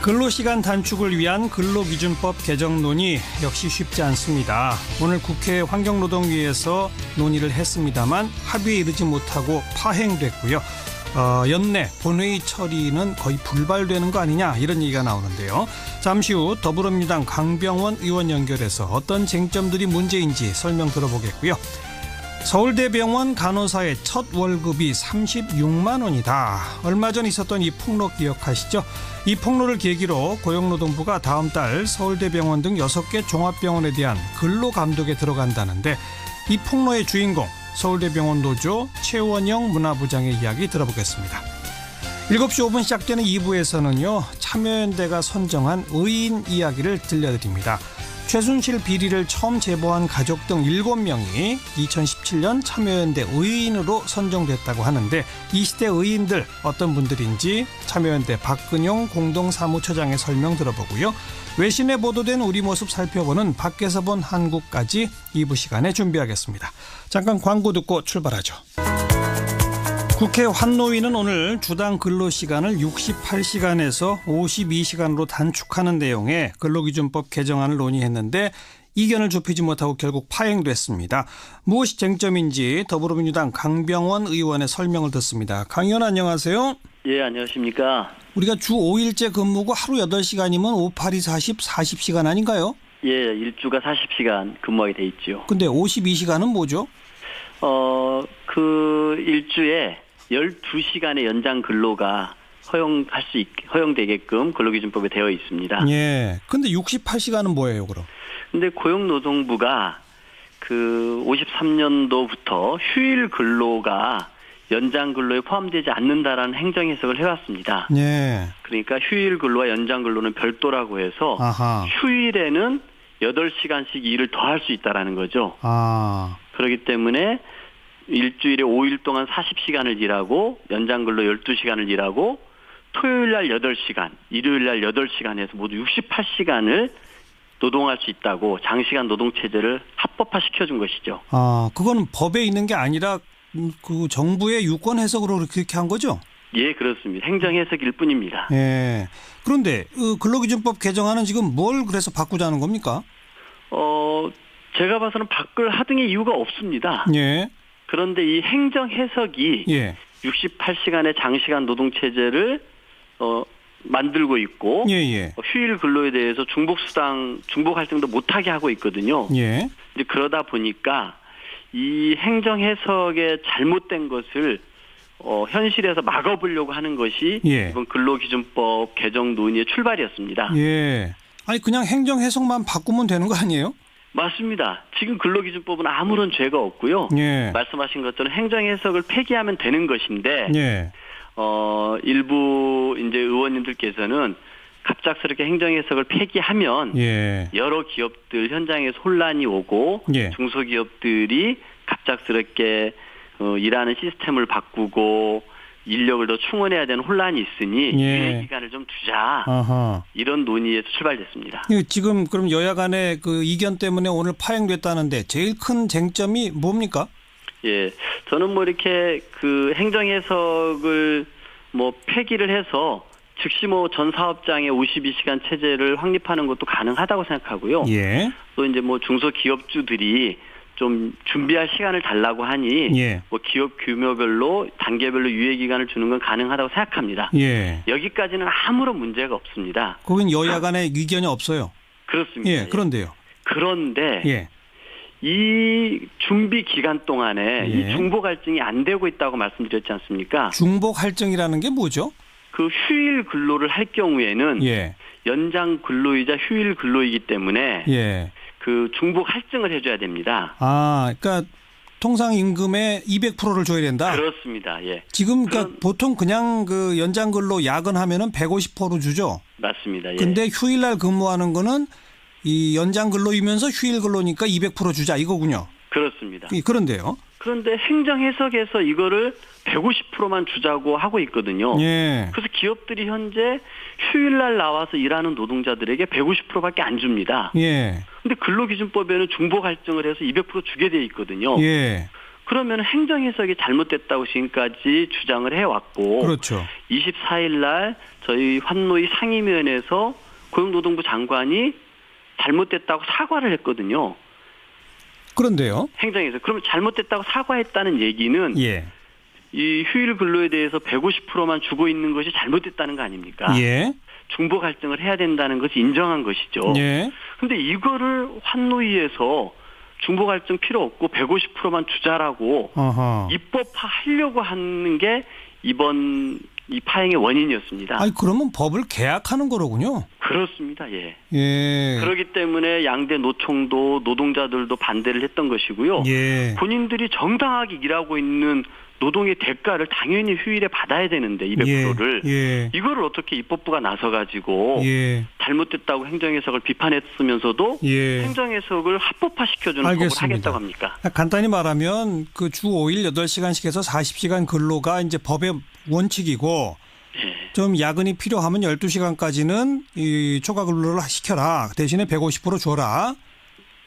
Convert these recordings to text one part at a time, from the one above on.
근로시간 단축을 위한 근로기준법 개정 논의 역시 쉽지 않습니다. 오늘 국회 환경노동위에서 논의를 했습니다만 합의에 이르지 못하고 파행됐고요. 연내 본회의 처리는 거의 불발되는 거 아니냐 이런 얘기가 나오는데요. 잠시 후 더불어민주당 강병원 의원 연결해서 어떤 쟁점들이 문제인지 설명 들어보겠고요. 서울대병원 간호사의 첫 월급이 36만 원이다. 얼마 전 있었던 이 폭로 기억하시죠? 이 폭로를 계기로 고용노동부가 다음 달 서울대병원 등 6개 종합병원에 대한 근로감독에 들어간다는데 이 폭로의 주인공 서울대병원 노조 최원영 문화부장의 이야기 들어보겠습니다. 7시 5분 시작되는 2부에서는요. 참여연대가 선정한 의인 이야기를 들려드립니다. 최순실 비리를 처음 제보한 가족 등 7명이 2017년 참여연대 의인으로 선정됐다고 하는데 이 시대 의인들 어떤 분들인지 참여연대 박근용 공동사무처장의 설명 들어보고요. 외신에 보도된 우리 모습 살펴보는 밖에서 본 한국까지 2부 시간에 준비하겠습니다. 잠깐 광고 듣고 출발하죠. 국회 환노위는 오늘 주당 근로시간을 68시간에서 52시간으로 단축하는 내용의 근로기준법 개정안을 논의했는데 이견을 좁히지 못하고 결국 파행됐습니다. 무엇이 쟁점인지 더불어민주당 강병원 의원의 설명을 듣습니다. 강 의원 안녕하세요. 예, 안녕하십니까. 우리가 주 5일제 근무고 하루 8시간이면 5, 8, 2, 40, 40시간 아닌가요? 예, 일주가 40시간 근무하게 돼 있죠. 근데 52시간은 뭐죠? 그 일주에 12시간의 연장 근로가 허용되게끔 근로기준법에 되어 있습니다. 예. 근데 68시간은 뭐예요, 그럼? 근데 고용노동부가 그 53년도부터 휴일 근로가 연장 근로에 포함되지 않는다라는 행정 해석을 해왔습니다. 예. 그러니까 휴일 근로와 연장 근로는 별도라고 해서 아하. 휴일에는 8시간씩 일을 더 할 수 있다라는 거죠. 아. 그렇기 때문에 일주일에 5일 동안 40시간을 일하고 연장 근로 12시간을 일하고 토요일 날 8시간, 일요일 날 8시간 해서 모두 68시간을 노동할 수 있다고 장시간 노동체제를 합법화시켜준 것이죠. 아, 그건 법에 있는 게 아니라 그 정부의 유권 해석으로 그렇게 한 거죠? 예, 그렇습니다. 행정 해석일 뿐입니다. 예. 그런데 근로기준법 개정안은 지금 뭘 그래서 바꾸자는 겁니까? 제가 봐서는 바꿀 하등의 이유가 없습니다. 예. 그런데 이 행정 해석이 예. 68시간의 장시간 노동체제를 만들고 있고 예. 휴일 근로에 대해서 중복 활동도 못하게 하고 있거든요. 예. 이제 그러다 보니까 이 행정 해석의 잘못된 것을 현실에서 막아보려고 하는 것이 예. 이번 근로기준법 개정 논의의 출발이었습니다. 예. 아니 그냥 행정 해석만 바꾸면 되는 거 아니에요? 맞습니다. 지금 근로기준법은 아무런 죄가 없고요. 예. 말씀하신 것처럼 행정 해석을 폐기하면 되는 것인데 예. 일부 이제 의원님들께서는 갑작스럽게 행정 해석을 폐기하면 예. 여러 기업들 현장에서 혼란이 오고 예. 중소기업들이 갑작스럽게 일하는 시스템을 바꾸고 인력을 더 충원해야 되는 혼란이 있으니 유예 기간을 좀 두자. 아하. 이런 논의에서 출발됐습니다. 지금 그럼 여야 간의 그 이견 때문에 오늘 파행됐다는데 제일 큰 쟁점이 뭡니까? 예, 저는 뭐 이렇게 그 행정 해석을 뭐 폐기를 해서 즉시 뭐 전 사업장의 52시간 체제를 확립하는 것도 가능하다고 생각하고요. 예. 또 이제 뭐 중소기업주들이 좀 준비할 시간을 달라고 하니 예. 뭐 기업 규모별로 단계별로 유예 기간을 주는 건 가능하다고 생각합니다. 예. 여기까지는 아무런 문제가 없습니다. 거긴 여야 간의 의견이 없어요. 그렇습니다. 예. 그런데요. 그런데 예. 이 준비 기간 동안에 예. 이 중복 할증이 안 되고 있다고 말씀드렸지 않습니까? 중복 할증이라는 게 뭐죠? 그 휴일 근로를 할 경우에는 예. 연장 근로이자 휴일 근로이기 때문에 예. 그 중복 할증을 해줘야 됩니다. 아, 그러니까 통상 임금의 200%를 줘야 된다. 그렇습니다. 예. 지금 그러니까 보통 그냥 그 연장 근로 야근하면은 150% 주죠. 맞습니다. 예. 근데 휴일날 근무하는 거는 이 연장 근로이면서 휴일 근로니까 200% 주자 이거군요. 그렇습니다. 그런데요. 그런데 행정 해석에서 이거를 150%만 주자고 하고 있거든요. 예. 그래서 기업들이 현재 휴일날 나와서 일하는 노동자들에게 150%밖에 안 줍니다. 예. 근데 근로기준법에는 중복 할증을 해서 200% 주게 돼 있거든요. 예. 그러면 행정 해석이 잘못됐다고 지금까지 주장을 해왔고 그렇죠. 24일 날 저희 환노위 상임위원회에서 고용노동부 장관이 잘못됐다고 사과를 했거든요. 그런데요. 행정에서. 그러면 잘못됐다고 사과했다는 얘기는 예. 이 휴일 근로에 대해서 150%만 주고 있는 것이 잘못됐다는 거 아닙니까? 예. 중복 갈등을 해야 된다는 것이 인정한 것이죠. 예. 근데 이거를 환노위에서 중복 갈등 필요 없고 150%만 주자라고 어허. 입법화하려고 하는 게 이번 이 파행의 원인이었습니다. 아니 그러면 법을 개혁하는 거로군요. 그렇습니다. 예. 예. 그렇기 때문에 양대 노총도 노동자들도 반대를 했던 것이고요. 예. 본인들이 정당하게 일하고 있는 노동의 대가를 당연히 휴일에 받아야 되는데 200%를 예. 이거를 어떻게 입법부가 나서가지고 예. 잘못됐다고 행정해석을 비판했으면서도 예. 행정해석을 합법화시켜주는 법을 하겠다고 합니까? 간단히 말하면 그 주 5일 8시간씩 해서 40시간 근로가 이제 법의 원칙이고 예. 좀 야근이 필요하면 12시간까지는 이 초과 근로를 시켜라. 대신에 150% 줘라.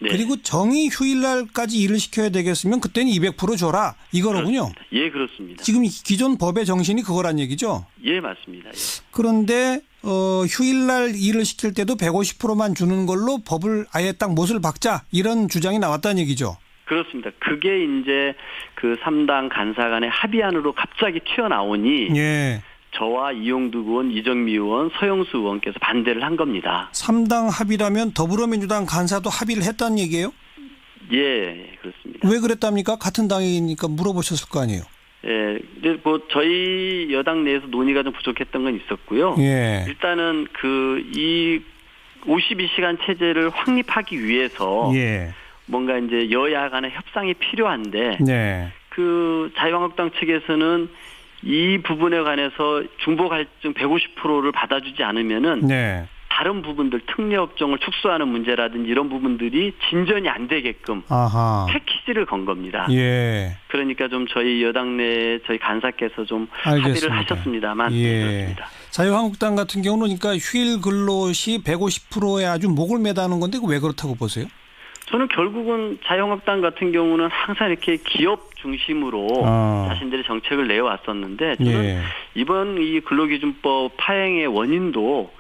네. 그리고 정의 휴일날까지 일을 시켜야 되겠으면 그때는 200% 줘라. 이거로군요. 그렇습니다. 예, 그렇습니다. 지금 기존 법의 정신이 그거란 얘기죠. 예, 맞습니다. 예. 그런데 휴일날 일을 시킬 때도 150%만 주는 걸로 법을 아예 딱 못을 박자 이런 주장이 나왔다는 얘기죠. 그렇습니다. 그게 이제 그 3당 간사 간의 합의안으로 갑자기 튀어나오니 예. 저와 이용두 의원, 이정미 의원, 서영수 의원께서 반대를 한 겁니다. 3당 합의라면 더불어민주당 간사도 합의를 했다는 얘기예요? 예, 그렇습니다. 왜 그랬답니까? 같은 당이니까 물어보셨을 거 아니에요? 예, 근데 뭐 저희 여당 내에서 논의가 좀 부족했던 건 있었고요. 예. 일단은 이 52시간 체제를 확립하기 위해서 예. 뭔가 이제 여야 간의 협상이 필요한데 네. 그 자유한국당 측에서는 이 부분에 관해서 중복 갈등 150%를 받아주지 않으면은 네. 다른 부분들 특례업종을 축소하는 문제라든지 이런 부분들이 진전이 안 되게끔 아하. 패키지를 건 겁니다. 예. 그러니까 좀 저희 여당 내 저희 간사께서 좀 알겠습니다. 합의를 하셨습니다만 예. 그렇습니다. 자유한국당 같은 경우는 그러니까 휴일 근로시 150%에 아주 목을 매다는 건데 왜 그렇다고 보세요? 저는 결국은 자유한국당 같은 경우는 항상 이렇게 기업 중심으로 자신들의 정책을 내왔었는데 저는 예. 이번 이 근로기준법 파행의 원인도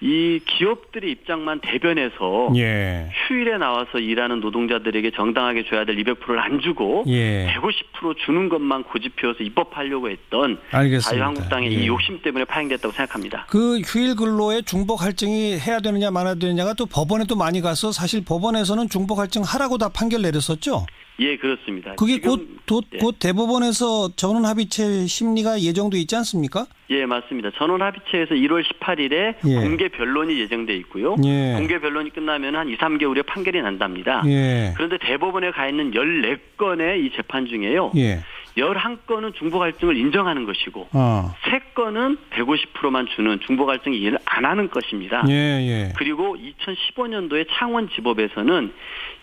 이 기업들의 입장만 대변해서 예. 휴일에 나와서 일하는 노동자들에게 정당하게 줘야 될 200%를 안 주고 예. 150% 주는 것만 고집피워서 입법하려고 했던 알겠습니다. 자유한국당의 예. 이 욕심 때문에 파행됐다고 생각합니다. 그 휴일 근로에 중복 할증이 해야 되느냐 말아야 되느냐가 또 법원에도 많이 가서 사실 법원에서는 중복 할증 하라고 다 판결 내렸었죠. 예, 그렇습니다. 그게 지금, 곧 대법원에서 전원 합의체 심리가 예정돼 있지 않습니까? 예, 맞습니다. 전원 합의체에서 1월 18일에 예. 공개 변론이 예정돼 있고요. 예. 공개 변론이 끝나면 한 2, 3개월에 판결이 난답니다. 예. 그런데 대법원에 가 있는 14건의 이 재판 중에요. 예. 11건은 중복 갈등을 인정하는 것이고 3건은 150%만 주는 중복 갈등 이해를 안 하는 것입니다. 예, 예. 그리고 2015년도에 창원지법에서는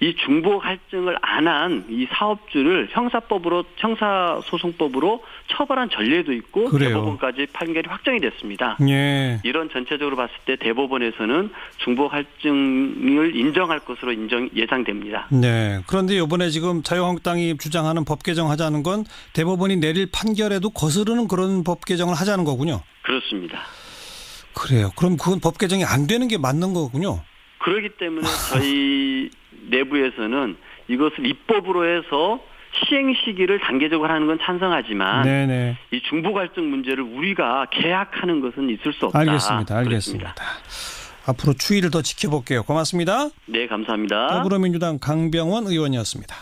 이 중복 갈등을 안 한 이 사업주를 형사소송법으로 처벌한 전례도 있고 그래요. 대법원까지 판결이 확정이 됐습니다. 예. 이런 전체적으로 봤을 때 대법원에서는 중복 갈등을 인정할 것으로 예상됩니다. 네. 그런데 이번에 지금 자유한국당이 주장하는 법 개정하자는 건 대법원이 내릴 판결에도 거스르는 그런 법 개정을 하자는 거군요. 그렇습니다. 그래요. 그럼 그건 법 개정이 안 되는 게 맞는 거군요. 그렇기 때문에 저희 내부에서는 이것을 입법으로 해서 시행 시기를 단계적으로 하는 건 찬성하지만 네네. 이 중복 갈등 문제를 우리가 계약하는 것은 있을 수 없다. 알겠습니다. 알겠습니다. 앞으로 추이를 더 지켜볼게요. 고맙습니다. 네, 감사합니다. 더불어민주당 강병원 의원이었습니다.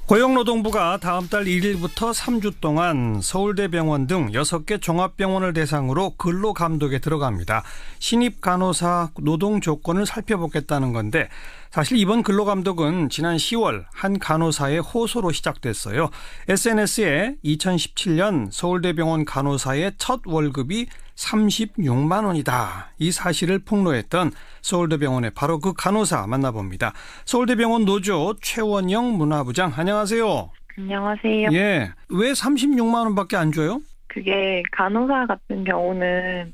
고용노동부가 다음 달 1일부터 3주 동안 서울대병원 등 6개 종합병원을 대상으로 근로감독에 들어갑니다. 신입 간호사 노동 조건을 살펴보겠다는 건데 사실 이번 근로감독은 지난 10월 한 간호사의 호소로 시작됐어요. SNS에 2017년 서울대병원 간호사의 첫 월급이 36만 원이다. 이 사실을 폭로했던 서울대병원의 바로 그 간호사 만나봅니다. 서울대병원 노조 최원영 문화부장, 안녕하세요. 안녕하세요. 예, 왜 36만 원밖에 안 줘요? 그게 간호사 같은 경우는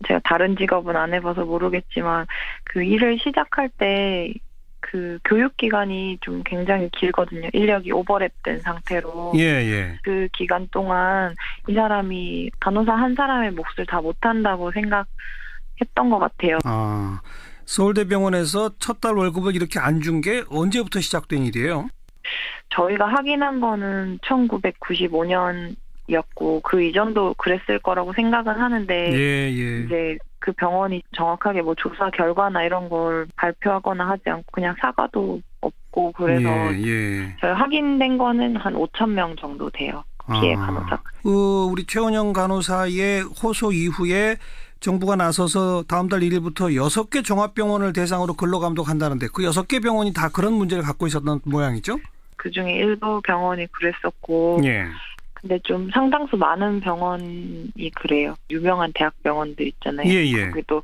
제가 다른 직업은 안 해봐서 모르겠지만 그 일을 시작할 때 그 교육 기간이 좀 굉장히 길거든요. 인력이 오버랩된 상태로. 예. 그 기간 동안 이 사람이 간호사 한 사람의 몫을 다 못한다고 생각했던 것 같아요. 아, 서울대병원에서 첫 달 월급을 이렇게 안 준 게 언제부터 시작된 일이에요? 저희가 확인한 거는 1995년이었고 그 이전도 그랬을 거라고 생각은 하는데 예. 이제 그 병원이 정확하게 뭐 조사 결과나 이런 걸 발표하거나 하지 않고 그냥 사과도 없고 그래서 예. 저희 확인된 거는 한 5,000명 정도 돼요. 피해 간호사. 우리 최원영 간호사의 호소 이후에 정부가 나서서 다음 달 1일부터 6개 종합병원을 대상으로 근로감독한다는데 그 6개 병원이 다 그런 문제를 갖고 있었던 모양이죠? 그중에 일부 병원이 그랬었고 예. 근데 좀 상당수 많은 병원이 그래요. 유명한 대학병원들 있잖아요. 예. 그래도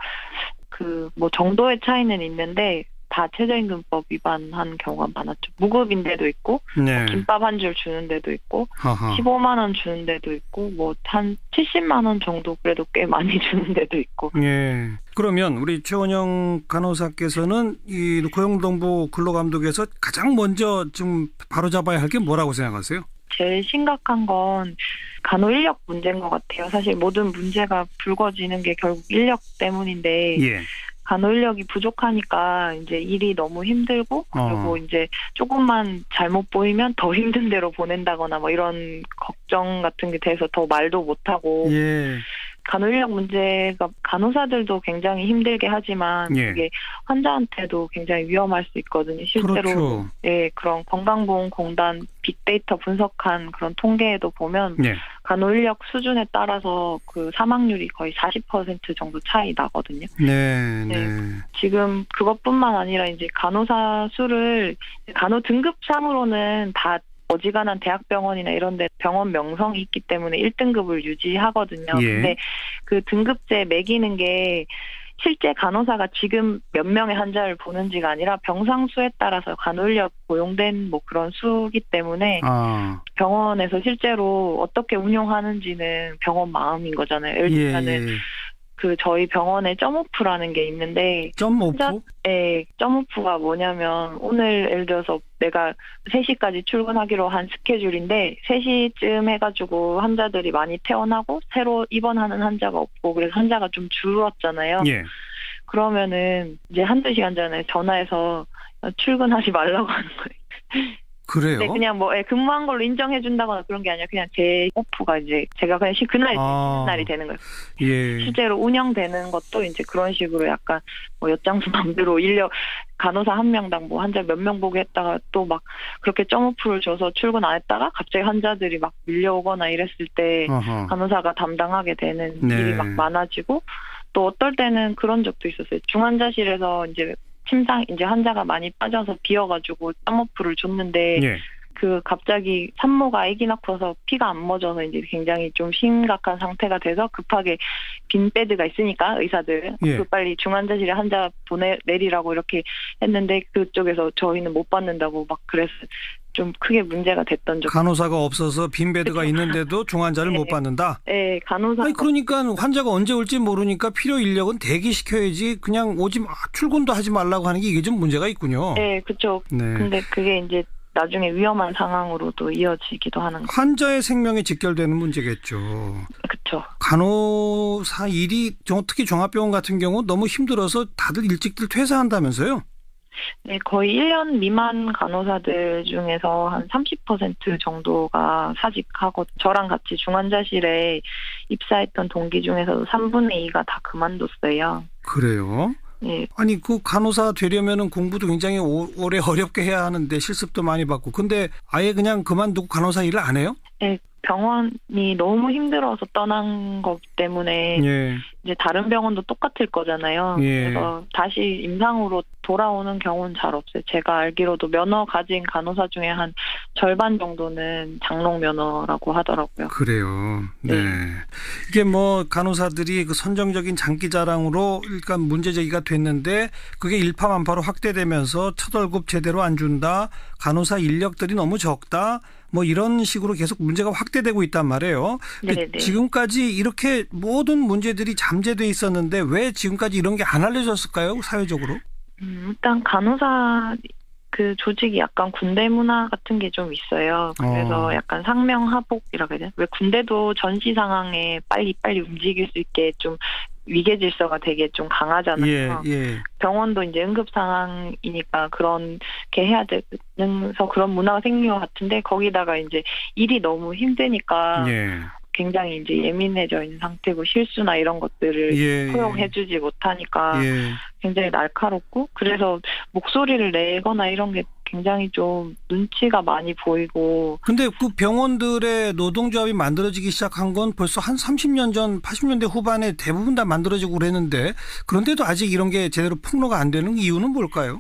그 뭐 정도의 차이는 있는데 다 최저임금법 위반한 경우가 많았죠. 무급인 데도 있고 네. 김밥 한 줄 주는 데도 있고 아하. 15만 원 주는 데도 있고 뭐 한 70만 원 정도 그래도 꽤 많이 주는 데도 있고. 예. 그러면 우리 최원영 간호사께서는 이 고용노동부 근로감독에서 가장 먼저 좀 바로잡아야 할 게 뭐라고 생각하세요? 제일 심각한 건 간호 인력 문제인 것 같아요. 사실 모든 문제가 불거지는 게 결국 인력 때문인데 예. 간호 인력이 부족하니까 이제 일이 너무 힘들고 그리고 이제 조금만 잘못 보이면 더 힘든 데로 보낸다거나 뭐 이런 걱정 같은 게 돼서 더 말도 못하고 예. 간호 인력 문제가 간호사들도 굉장히 힘들게 하지만 예. 그게 환자한테도 굉장히 위험할 수 있거든요. 실제로 그렇죠. 예, 그런 건강보험공단 빅데이터 분석한 그런 통계에도 보면 예. 간호 인력 수준에 따라서 그 사망률이 거의 40% 정도 차이 나거든요. 네. 지금 그것뿐만 아니라 이제 간호사 수를 간호 등급상으로는 다 어지간한 대학병원이나 이런 데 병원 명성이 있기 때문에 1등급을 유지하거든요. 예. 근데 그 등급제 매기는 게 실제 간호사가 지금 몇 명의 환자를 보는지가 아니라 병상 수에 따라서 간호인력 고용된 뭐 그런 수기 때문에 병원에서 실제로 어떻게 운영하는지는 병원 마음인 거잖아요. 예를 들면은 그 저희 병원에 점오프라는 게 있는데 점오프? 네, 점오프가 뭐냐면 오늘 예를 들어서 내가 3시까지 출근하기로 한 스케줄인데 3시쯤 해가지고 환자들이 많이 퇴원하고 새로 입원하는 환자가 없고 그래서 환자가 좀 줄었잖아요. 예. 그러면은 이제 한두 시간 전에 전화해서 출근하지 말라고 하는 거예요. 그래요? 네, 그냥 뭐 근무한 걸로 인정해준다거나 그런 게 아니라 그냥 제 오프가 이제 제가 그냥 그날이 쉬는 날이 되는 거예요. 예. 실제로 운영되는 것도 이제 그런 식으로 약간 뭐 엿장수 맘대로 인력 간호사 한 명당 뭐 환자 몇 명 보게 했다가 또 막 그렇게 점오프를 줘서 출근 안 했다가 갑자기 환자들이 막 밀려오거나 이랬을 때 간호사가 담당하게 되는 일이 막 많아지고 또 어떨 때는 그런 적도 있었어요. 중환자실에서 이제 침상 이제 환자가 많이 빠져서 비어가지고 점오프를 줬는데 그 갑자기 산모가 아기 낳고서 피가 안 멎어서 이제 굉장히 좀 심각한 상태가 돼서 급하게 빈 베드가 있으니까 의사들 그 빨리 중환자실에 환자 보내내리라고 이렇게 했는데 그쪽에서 저희는 못 받는다고 막 그래서 좀 크게 문제가 됐던 적. 간호사가 없어서 빈 베드가 있는데도 중환자를 못 받는다? 네, 간호사. 아니, 그러니까 환자가 언제 올지 모르니까 필요 인력은 대기시켜야지 그냥 출근도 하지 말라고 하는 게 이게 좀 문제가 있군요. 네, 그렇죠. 근데 그게 이제 나중에 위험한 상황으로도 이어지기도 하는 거예요. 환자의 생명에 직결되는 문제겠죠. 그렇죠. 간호사 일이 특히 종합병원 같은 경우 너무 힘들어서 다들 일찍들 퇴사한다면서요? 네, 거의 1년 미만 간호사들 중에서 한 30% 정도가 사직하고 저랑 같이 중환자실에 입사했던 동기 중에서도 3분의 2가 다 그만뒀어요. 그래요? 네. 아니 그 간호사 되려면은 공부도 굉장히 오래 어렵게 해야 하는데 실습도 많이 받고 근데 아예 그냥 그만두고 간호사 일을 안 해요? 네. 병원이 너무 힘들어서 떠난 거기 때문에 이제 다른 병원도 똑같을 거잖아요. 그래서 다시 임상으로 돌아오는 경우는 잘 없어요. 제가 알기로도 면허 가진 간호사 중에 한 절반 정도는 장롱 면허라고 하더라고요. 그래요. 네. 이게 뭐 간호사들이 그 선정적인 장기자랑으로 일단 문제 제기가 됐는데 그게 일파만파로 확대되면서 첫 월급 제대로 안 준다. 간호사 인력들이 너무 적다. 뭐 이런 식으로 계속 문제가 확대되고 있단 말이에요. 지금까지 이렇게 모든 문제들이 잠재돼 있었는데 왜 지금까지 이런 게 안 알려졌을까요? 사회적으로? 일단 간호사 그 조직이 약간 군대 문화 같은 게 좀 있어요. 그래서 약간 상명하복이라고 해야 되나? 왜 군대도 전시 상황에 빨리 움직일 수 있게 좀 위계 질서가 되게 좀 강하잖아요. 예. 병원도 이제 응급 상황이니까 그렇게 해야 되면서 그런 문화가 생긴 것 같은데 거기다가 이제 일이 너무 힘드니까 예. 굉장히 이제 예민해져 있는 상태고 실수나 이런 것들을 허용해주지 못하니까 굉장히 날카롭고 그래서 목소리를 내거나 이런 게 굉장히 좀 눈치가 많이 보이고. 근데 그 병원들의 노동조합이 만들어지기 시작한 건 벌써 한 30년 전 80년대 후반에 대부분 다 만들어지고 그랬는데 그런데도 아직 이런 게 제대로 폭로가 안 되는 이유는 뭘까요?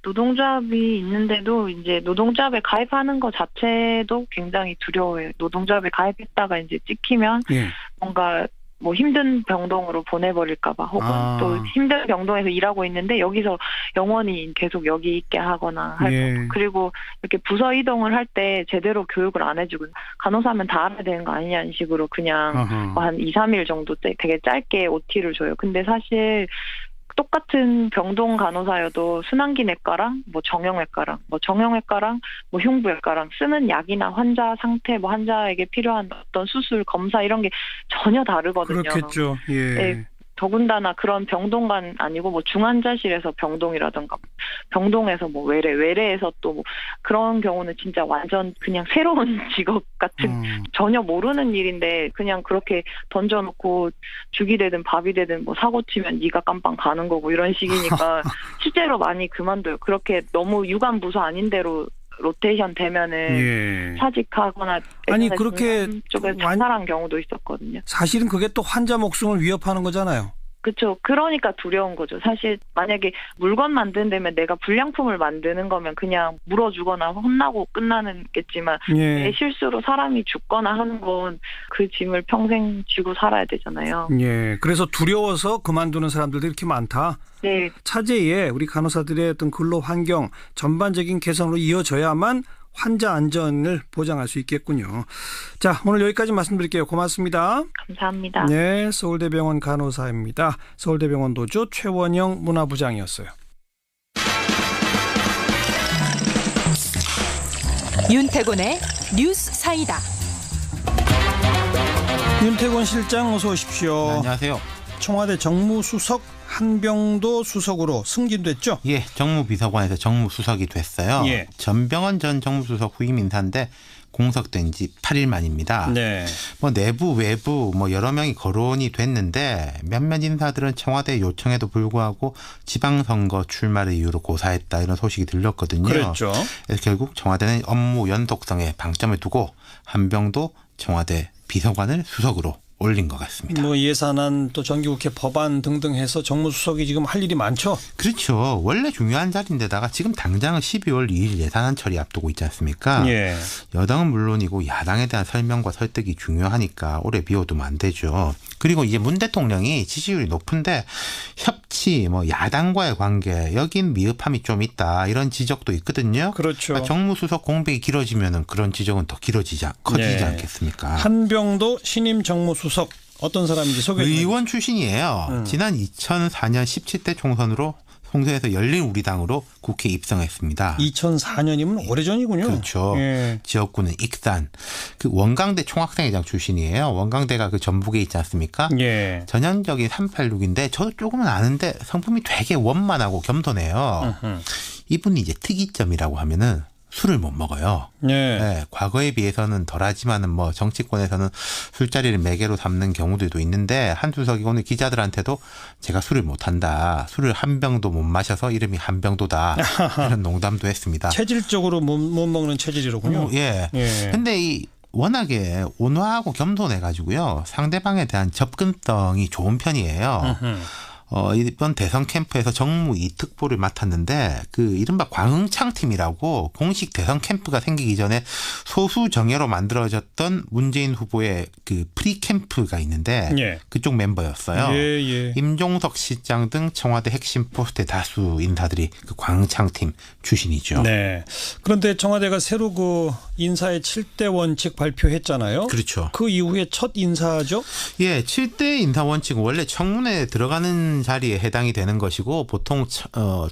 노동조합이 있는데도 이제 노동조합에 가입하는 것 자체도 굉장히 두려워요. 노동조합에 가입했다가 이제 찍히면 뭔가 뭐 힘든 병동으로 보내버릴까봐 혹은 또 힘든 병동에서 일하고 있는데 여기서 영원히 계속 여기 있게 하거나 그리고 이렇게 부서 이동을 할 때 제대로 교육을 안 해주고 간호사면 다 알아야 되는 거 아니냐는 식으로 그냥 뭐 한 2, 3일 정도 되게 짧게 OT를 줘요. 근데 사실 똑같은 병동 간호사여도 순환기내과랑 뭐 정형외과랑 뭐 흉부외과랑 쓰는 약이나 환자 상태 뭐 환자에게 필요한 어떤 수술 검사 이런 게 전혀 다르거든요. 그렇겠죠. 예. 더군다나 그런 병동간 아니고 뭐 중환자실에서 병동이라든가 병동에서 뭐 외래에서 또 뭐 그런 경우는 진짜 완전 그냥 새로운 직업 같은 전혀 모르는 일인데 그냥 그렇게 던져놓고 죽이 되든 밥이 되든 뭐 사고 치면 네가 깜빵 가는 거고 이런 식이니까 실제로 많이 그만둬요. 그렇게 너무 유관 부서 아닌 대로 로테이션 되면은 사직하거나 아니 그렇게 쪽에 자살한 경우도 있었거든요. 사실은 그게 또 환자 목숨을 위협하는 거잖아요. 그렇죠. 그러니까 두려운 거죠. 사실 만약에 물건 만드는 데면 내가 불량품을 만드는 거면 그냥 물어주거나 혼나고 끝나는겠지만 내 실수로 사람이 죽거나 하는 건 그 짐을 평생 쥐고 살아야 되잖아요. 그래서 두려워서 그만두는 사람들도 이렇게 많다. 네. 차제에 우리 간호사들의 어떤 근로 환경 전반적인 개선으로 이어져야만 환자 안전을 보장할 수 있겠군요. 자, 오늘 여기까지 말씀드릴게요. 고맙습니다. 감사합니다. 네, 서울대병원 간호사입니다. 서울대병원 노조 최원영 문화부장이었어요. 윤태곤의 뉴스 사이다. 윤태곤 실장 어서 오십시오. 네, 안녕하세요. 청와대 정무수석 한병도 수석으로 승진됐죠? 예, 정무비서관에서 정무수석이 됐어요. 전병헌 전 정무수석 후임 인사인데 공석된 지 8일 만입니다. 뭐 내부 외부 뭐 여러 명이 거론이 됐는데 몇몇 인사들은 청와대 요청에도 불구하고 지방선거 출마를 이유로 고사했다 이런 소식이 들렸거든요. 그랬죠. 그래서 결국 청와대는 업무 연속성에 방점을 두고 한병도 청와대 비서관을 수석으로 올린 것 같습니다. 뭐 예산안 또 정기국회 법안 등등 해서 정무수석이 지금 할 일이 많죠? 그렇죠. 원래 중요한 자리인데다가 지금 당장은 12월 2일 예산안 처리 앞두고 있지 않습니까? 여당은 물론이고 야당에 대한 설명과 설득이 중요하니까 오래 비워두면 안 되죠. 그리고 이제 문 대통령이 지지율이 높은데 협치, 뭐 야당과의 관계 여긴 미흡함이 좀 있다 이런 지적도 있거든요. 그렇죠. 그러니까 정무수석 공백이 길어지면은 그런 지적은 더 커지지 않겠습니까? 한병도 신임 정무수석 어떤 사람인지 소개해 주세요. 의원 출신이에요. 지난 2004년 17대 총선에서 열린 우리당으로 국회에 입성했습니다. 2004년이면 오래전이군요. 그렇죠. 지역구는 익산. 그 원광대 총학생회장 출신이에요. 원광대가 그 전북에 있지 않습니까? 전형적인 386인데 저도 조금은 아는데 성품이 되게 원만하고 겸손해요. 이분이 이제 특이점이라고 하면은 술을 못 먹어요. 과거에 비해서는 덜하지만은 뭐 정치권에서는 술자리를 매개로 삼는 경우들도 있는데 한 수석이 오늘 기자들한테도 제가 술을 못한다. 술을 한 병도 못 마셔서 이름이 한병도다. 이런 농담도 했습니다. 체질적으로 못 먹는 체질이로군요. 근데 이 워낙에 온화하고 겸손해가지고요. 상대방에 대한 접근성이 좋은 편이에요. 이번 대선 캠프에서 정무 2특보를 맡았는데 그 이른바 광흥창 팀이라고 공식 대선 캠프가 생기기 전에 소수 정예로 만들어졌던 문재인 후보의 그 프리 캠프가 있는데 그쪽 멤버였어요. 임종석 실장 등 청와대 핵심 포스트의 다수 인사들이 그 광흥창 팀 출신이죠. 그런데 청와대가 새로 그 인사의 7대 원칙 발표했잖아요. 그렇죠. 그 이후에 첫 인사죠? 7대 인사 원칙은 원래 청문회에 들어가는 이런 자리에 해당이 되는 것이고 보통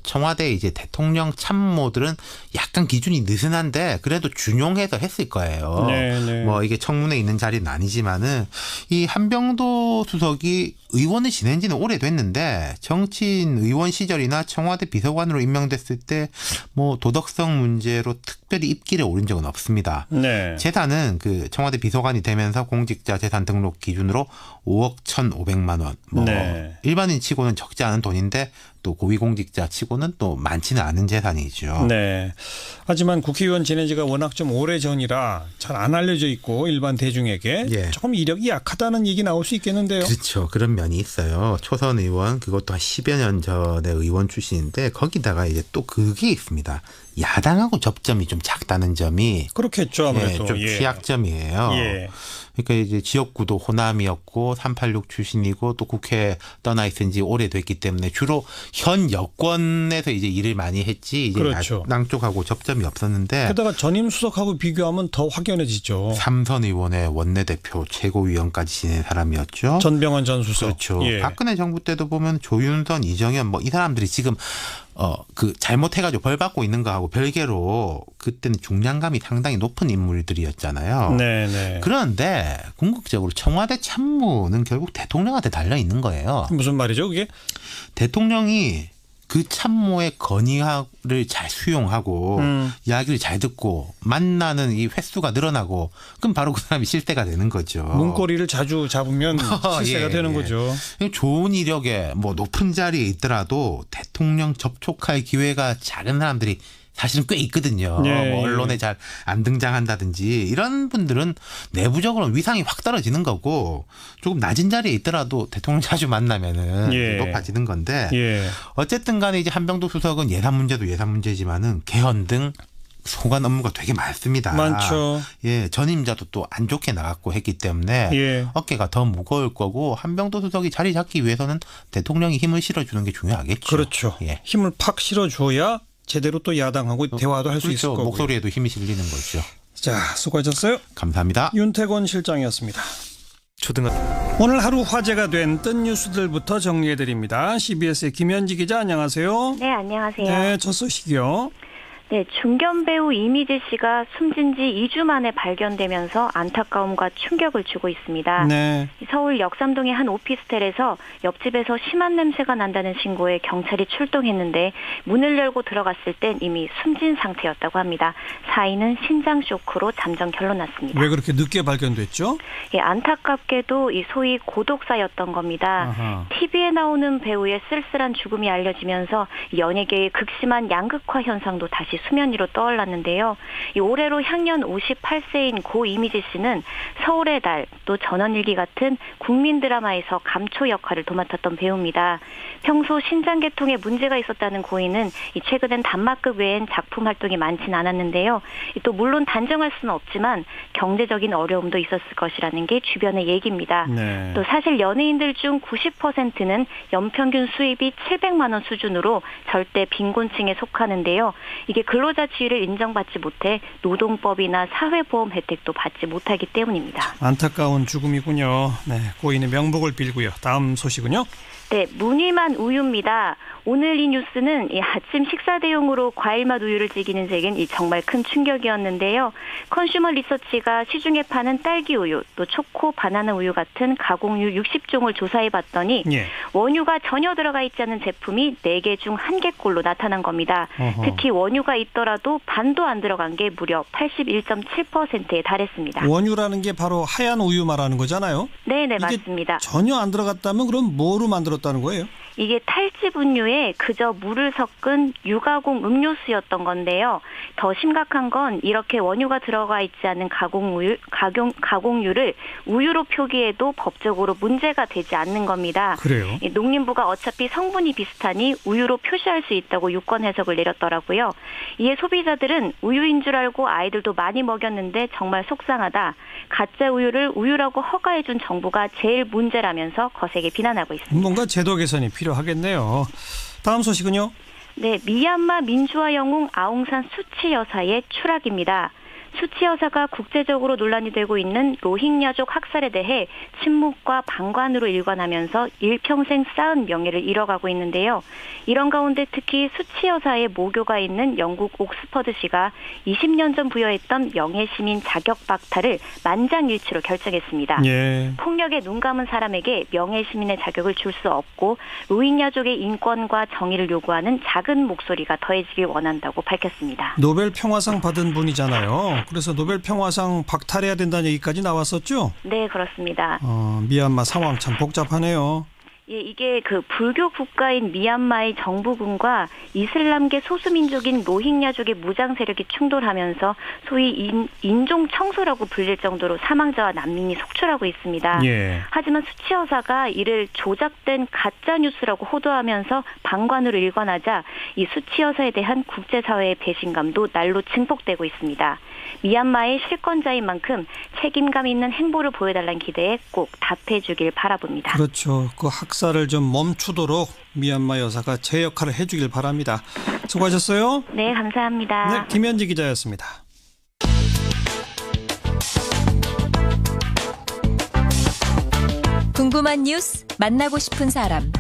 청와대 이제 대통령 참모들은 약간 기준이 느슨한데 그래도 준용해서 했을 거예요. 네. 뭐 이게 청문회 있는 자리는 아니지만은 이 한병도 수석이 의원을 지낸 지는 오래됐는데 정치인 의원 시절이나 청와대 비서관으로 임명됐을 때 뭐 도덕성 문제로 특별히 입길에 오른 적은 없습니다. 네. 재산은 그 청와대 비서관이 되면서 공직자 재산 등록 기준으로 5억 1,500만 원. 뭐 네. 일반인 치고는 적지 않은 돈인데 또 고위공직자 치고는 또 많지는 않은 재산이죠. 네. 하지만 국회의원 지낸 지가 워낙 좀 오래전이라 잘 안 알려져 있고 일반 대중에게 예. 조금 이력이 약하다는 얘기 나올 수 있겠는데요. 그렇죠. 그런 면이 있어요. 초선 의원 그것도 한 10여 년 전에 의원 출신인데 거기다가 이제 또 그게 있습니다. 야당하고 접점이 좀 작다는 점이 그렇겠죠. 아무래도. 좀 취약점이에요. 예. 그러니까 이제 지역구도 호남이었고 386 출신이고 또 국회에 떠나 있은 지 오래됐기 때문에 주로 현 여권에서 이제 일을 많이 했지 이제 그렇죠. 야당 쪽하고 접점이 없었는데 게다가 전임 수석하고 비교하면 더 확연해지죠. 삼선 의원의 원내대표 최고위원까지 지낸 사람이었죠. 전병헌 전 수석. 그렇죠. 예. 박근혜 정부 때도 보면 조윤선, 이정현 뭐 이 사람들이 지금 그 잘못해가지고 벌 받고 있는 거하고 별개로 그때는 중량감이 상당히 높은 인물들이었잖아요. 네네. 그런데 궁극적으로 청와대 참모는 결국 대통령한테 달려 있는 거예요. 무슨 말이죠, 그게? 대통령이 그 참모의 건의를 잘 수용하고 이야기를 잘 듣고 만나는 이 횟수가 늘어나고 그럼 바로 그 사람이 실세가 되는 거죠. 문고리를 자주 잡으면 실세가 되는 거죠. 좋은 이력에 뭐 높은 자리에 있더라도 대통령 접촉할 기회가 작은 사람들이 사실은 꽤 있거든요. 네. 뭐 언론에 잘 안 등장한다든지 이런 분들은 내부적으로 위상이 확 떨어지는 거고 조금 낮은 자리에 있더라도 대통령 자주 만나면은 예. 높아지는 건데 예. 어쨌든 간에 이제 한병도 수석은 예산 문제도 예산 문제지만은 개헌 등 소관 업무가 되게 많습니다. 많죠. 예, 전임자도 또 안 좋게 나갔고 했기 때문에 예. 어깨가 더 무거울 거고 한병도 수석이 자리 잡기 위해서는 대통령이 힘을 실어주는 게 중요하겠죠. 그렇죠. 예. 힘을 팍 실어줘야 제대로 또 야당하고 대화도 할 수 있을 거고요. 목소리에도 힘이 실리는 거죠. 자, 수고하셨어요. 감사합니다. 윤태곤 실장이었습니다. 오늘 하루 화제가 된 뜬 뉴스들부터 정리해드립니다. CBS의 김현지 기자 안녕하세요. 네, 안녕하세요. 네, 첫 소식이요. 네, 중견 배우 이미지 씨가 숨진 지 2주 만에 발견되면서 안타까움과 충격을 주고 있습니다. 네. 서울 역삼동의 한 오피스텔에서 옆집에서 심한 냄새가 난다는 신고에 경찰이 출동했는데 문을 열고 들어갔을 땐 이미 숨진 상태였다고 합니다. 사인은 신장 쇼크로 잠정 결론났습니다. 왜 그렇게 늦게 발견됐죠? 예, 안타깝게도 이 소위 고독사였던 겁니다. 아하. TV에 나오는 배우의 쓸쓸한 죽음이 알려지면서 연예계의 극심한 양극화 현상도 다시 수면 위로 떠올랐는데요. 이 올해로 향년 58세인 고 이미지 씨는 서울의 달, 또 전원일기 같은 국민 드라마에서 감초 역할을 도맡았던 배우입니다. 평소 신장계통에 문제가 있었다는 고인은 최근엔 단막극 외엔 작품 활동이 많진 않았는데요. 또 물론 단정할 수는 없지만 경제적인 어려움도 있었을 것이라는 게 주변의 얘기입니다. 네. 또 사실 연예인들 중 90%는 연평균 수입이 700만 원 수준으로 절대 빈곤층에 속하는데요. 이게 근로자 지위를 인정받지 못해 노동법이나 사회보험 혜택도 받지 못하기 때문입니다. 안타까운 죽음이군요. 네, 고인의 명복을 빌고요. 다음 소식은요? 네, 무늬만 우유입니다. 오늘 이 뉴스는 이 아침 식사 대용으로 과일맛 우유를 즐기는 제겐 정말 큰 충격이었는데요. 컨슈머 리서치가 시중에 파는 딸기 우유, 또 초코, 바나나 우유 같은 가공유 60종을 조사해봤더니 예. 원유가 전혀 들어가 있지 않은 제품이 4개 중 1개꼴로 나타난 겁니다. 어허. 특히 원유가 있더라도 반도 안 들어간 게 무려 81.7%에 달했습니다. 원유라는 게 바로 하얀 우유 말하는 거잖아요? 네, 맞습니다. 전혀 안 들어갔다면 그럼 뭐로 만들었다는 거예요? 이게 탈즙 음료에 그저 물을 섞은 유가공 음료수였던 건데요. 더 심각한 건 이렇게 원유가 들어가 있지 않은 가공유를 우유로 표기해도 법적으로 문제가 되지 않는 겁니다. 그래요? 농림부가 어차피 성분이 비슷하니 우유로 표시할 수 있다고 유권 해석을 내렸더라고요. 이에 소비자들은 우유인 줄 알고 아이들도 많이 먹였는데 정말 속상하다. 가짜 우유를 우유라고 허가해준 정부가 제일 문제라면서 거세게 비난하고 있습니다. 뭔가 제도 개선이 필요하겠네요. 다음 소식은요? 네, 미얀마 민주화 영웅 아웅산 수치 여사의 추락입니다. 수치 여사가 국제적으로 논란이 되고 있는 로힝야족 학살에 대해 침묵과 방관으로 일관하면서 일평생 쌓은 명예를 잃어가고 있는데요. 이런 가운데 특히 수치 여사의 모교가 있는 영국 옥스퍼드시가 20년 전 부여했던 명예시민 자격 박탈을 만장일치로 결정했습니다. 예. 폭력에 눈 감은 사람에게 명예시민의 자격을 줄 수 없고 로힝야족의 인권과 정의를 요구하는 작은 목소리가 더해지길 원한다고 밝혔습니다. 노벨 평화상 받은 분이잖아요. 그래서 노벨 평화상 박탈해야 된다는 얘기까지 나왔었죠? 네, 그렇습니다. 미얀마 상황 참 복잡하네요. 예, 이게 그 불교 국가인 미얀마의 정부군과 이슬람계 소수민족인 로힝야족의 무장 세력이 충돌하면서 소위 인종 청소라고 불릴 정도로 사망자와 난민이 속출하고 있습니다. 예. 하지만 수치 여사가 이를 조작된 가짜 뉴스라고 호도하면서 방관으로 일관하자 이 수치 여사에 대한 국제사회의 배신감도 날로 증폭되고 있습니다. 미얀마의 실권자인 만큼 책임감 있는 행보를 보여달라는 기대에 꼭 답해주길 바라봅니다. 그렇죠. 그 학살을 좀 멈추도록 미얀마 여사가 제 역할을 해주길 바랍니다. 수고하셨어요. 네, 감사합니다. 네, 김현지 기자였습니다. 궁금한 뉴스, 만나고 싶은 사람.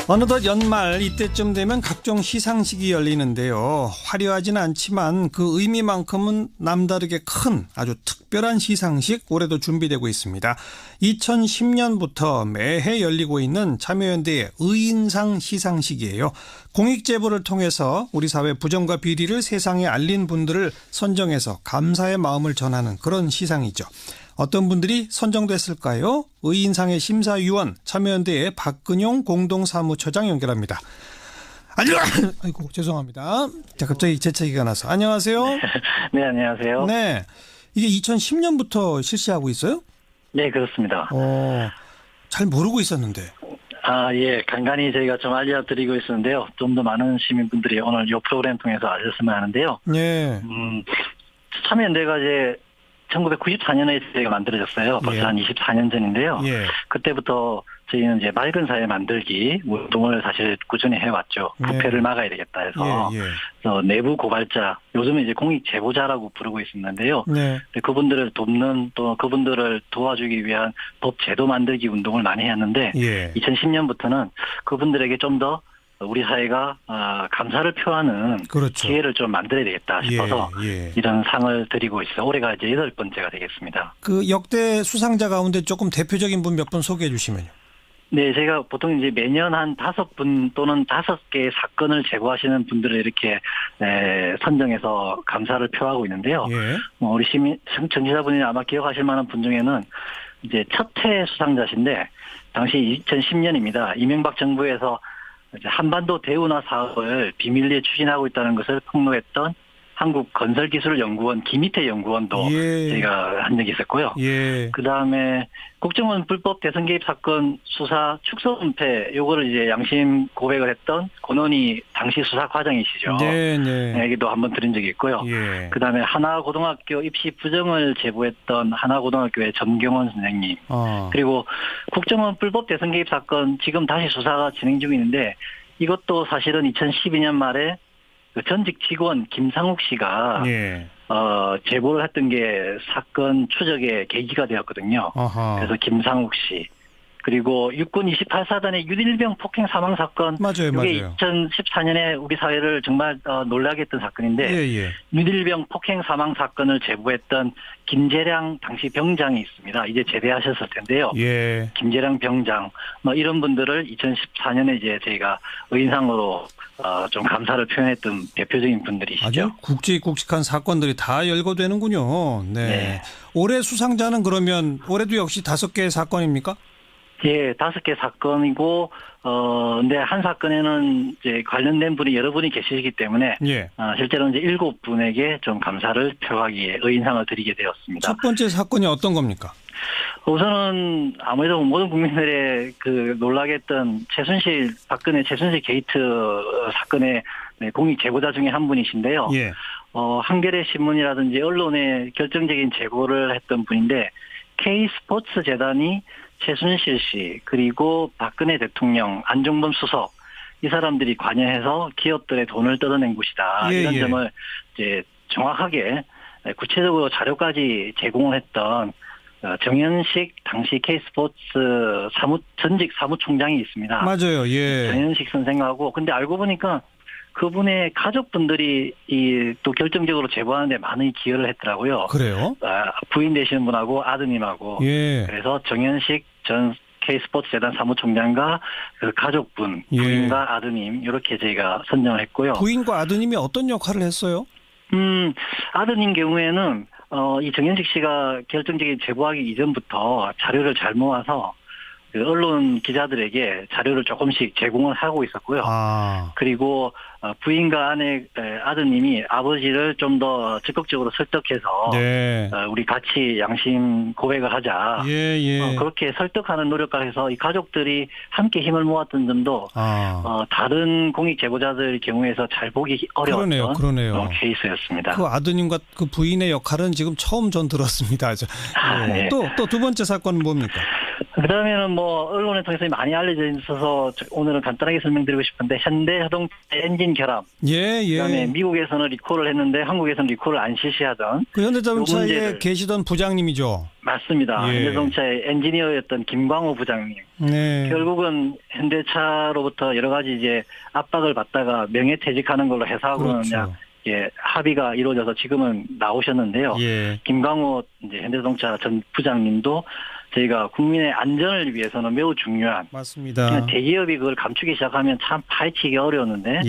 어느덧 연말 이때쯤 되면 각종 시상식이 열리는데요. 화려하진 않지만 그 의미만큼은 남다르게 큰 아주 특별한 시상식 올해도 준비되고 있습니다. 2010년부터 매해 열리고 있는 참여연대의 의인상 시상식이에요. 공익제보를 통해서 우리 사회 부정과 비리를 세상에 알린 분들을 선정해서 감사의 마음을 전하는 그런 시상이죠. 어떤 분들이 선정됐을까요? 의인상의 심사위원 참여연대의 박근용 공동사무처장 연결합니다. 아이고 죄송합니다. 자, 갑자기 재채기가 나서. 안녕하세요. 네, 안녕하세요. 네, 이게 2010년부터 실시하고 있어요? 네, 그렇습니다. 잘 모르고 있었는데. 예, 간간히 저희가 좀 알려드리고 있었는데요. 좀 더 많은 시민분들이 오늘 이 프로그램 통해서 아셨으면 하는데요. 네. 참여연대가 이제 1994년에 저희가 만들어졌어요. 벌써 한 24년 전인데요. 예. 그때부터 저희는 이제 맑은 사회 만들기 운동을 사실 꾸준히 해왔죠. 부패를 막아야 되겠다 해서. 그래서 내부 고발자, 요즘은 이제 공익 제보자라고 부르고 있었는데요. 네. 그분들을 돕는 또 그분들을 도와주기 위한 법 제도 만들기 운동을 많이 했는데 2010년부터는 그분들에게 좀 더 우리 사회가 감사를 표하는 그렇죠. 기회를 좀 만들어야 되겠다 싶어서 이런 상을 드리고 있어요. 올해가 이제 8번째가 되겠습니다. 그 역대 수상자 가운데 조금 대표적인 분 몇 분 소개해 주시면요. 네, 제가 보통 이제 매년 한 5분 또는 5개의 사건을 제보하시는 분들을 이렇게 선정해서 감사를 표하고 있는데요. 우리 청취자분이 아마 기억하실 만한 분 중에는 이제 첫 해 수상자신데 당시 2010년입니다. 이명박 정부에서 한반도 대운하 사업을 비밀리에 추진하고 있다는 것을 폭로했던 한국건설기술연구원 김희태 연구원도 저희가 한 적이 있었고요. 그다음에 국정원 불법 대선 개입 사건 수사 축소 은폐 요거를 이제 양심 고백을 했던 권원희 당시 수사 과장이시죠. 여기도 한번 드린 적이 있고요. 그다음에 하나고등학교 입시 부정을 제보했던 하나고등학교의 전경원 선생님. 그리고 국정원 불법 대선 개입 사건 지금 다시 수사가 진행 중인데 이것도 사실은 2012년 말에 그 전직 직원 김상욱 씨가 제보를 했던 게 사건 추적의 계기가 되었거든요. 그래서 김상욱 씨. 그리고 육군 28사단의 윤일병 폭행 사망 사건. 이게 2014년에 우리 사회를 정말 놀라게 했던 사건인데 윤일병 폭행 사망 사건을 제보했던 김재량 당시 병장이 있습니다. 이제 제대하셨을 텐데요. 김재량 병장 이런 분들을 2014년에 이제 저희가 의인상으로 좀 감사를 표현했던 대표적인 분들이시죠. 아주 굵직굵직한 사건들이 다 열거되는군요. 네. 올해 수상자는 그러면 올해도 역시 5개의 사건입니까? 예, 5개 사건이고, 근데 한 사건에는 이제 관련된 분이 여러 분이 계시기 때문에, 실제로 이제 7분에게 좀 감사를 표하기에 의인상을 드리게 되었습니다. 첫 번째 사건이 어떤 겁니까? 우선은 아무래도 모든 국민들의 그 놀라게 했던 박근혜 최순실 게이트 사건의 공익 제보자 중에 한 분이신데요. 한겨레 신문이라든지 언론에 결정적인 제보를 했던 분인데, K스포츠 재단이 최순실 씨 그리고 박근혜 대통령 안종범 수석 이 사람들이 관여해서 기업들의 돈을 뜯어낸 곳이다. 이런 점을 이제 정확하게 구체적으로 자료까지 제공을 했던 정현식 당시 K스포츠 전직 사무총장이 있습니다. 맞아요. 예. 정현식 선생하고 근데 알고 보니까 그분의 가족분들이 또 결정적으로 제보하는데 많이 기여를 했더라고요. 그래요? 부인 되시는 분하고 아드님하고. 예. 그래서 정현식 전 K스포츠 재단 사무총장과 그 가족분, 부인과 아드님 이렇게 저희가 선정을 했고요. 부인과 아드님이 어떤 역할을 했어요? 아드님 경우에는 이 정현식 씨가 결정적인 제보하기 이전부터 자료를 잘 모아서 그 언론 기자들에게 자료를 조금씩 제공을 하고 있었고요. 그리고 부인과 아드님이 아버지를 좀 더 적극적으로 설득해서 네. 우리 같이 양심 고백을 하자. 그렇게 설득하는 노력을 해서 이 가족들이 함께 힘을 모았던 점도 다른 공익 제보자들 경우에서 잘 보기 어려웠던 그러네요. 케이스였습니다. 그 아드님과 그 부인의 역할은 지금 처음 전 들었습니다. 네. 또 두 번째 사건은 뭡니까? 그다음에는 언론에 통해서 많이 알려져 있어서 오늘은 간단하게 설명드리고 싶은데 현대자동차 엔진 결함. 그다음에 미국에서는 리콜을 했는데 한국에서는 리콜을 안 실시하던. 그 현대자동차에 계시던 부장님이죠. 맞습니다. 현대자동차의 엔지니어였던 김광호 부장님. 네. 결국은 현대차로부터 여러 가지 이제 압박을 받다가 명예퇴직하는 걸로 해서하고는 그냥 합의가 이루어져서 지금은 나오셨는데요. 김광호 이제 현대자동차 전 부장님도 저희가 국민의 안전을 위해서는 매우 중요한. 맞습니다. 대기업이 그걸 감추기 시작하면 참 파헤치기 어려웠는데,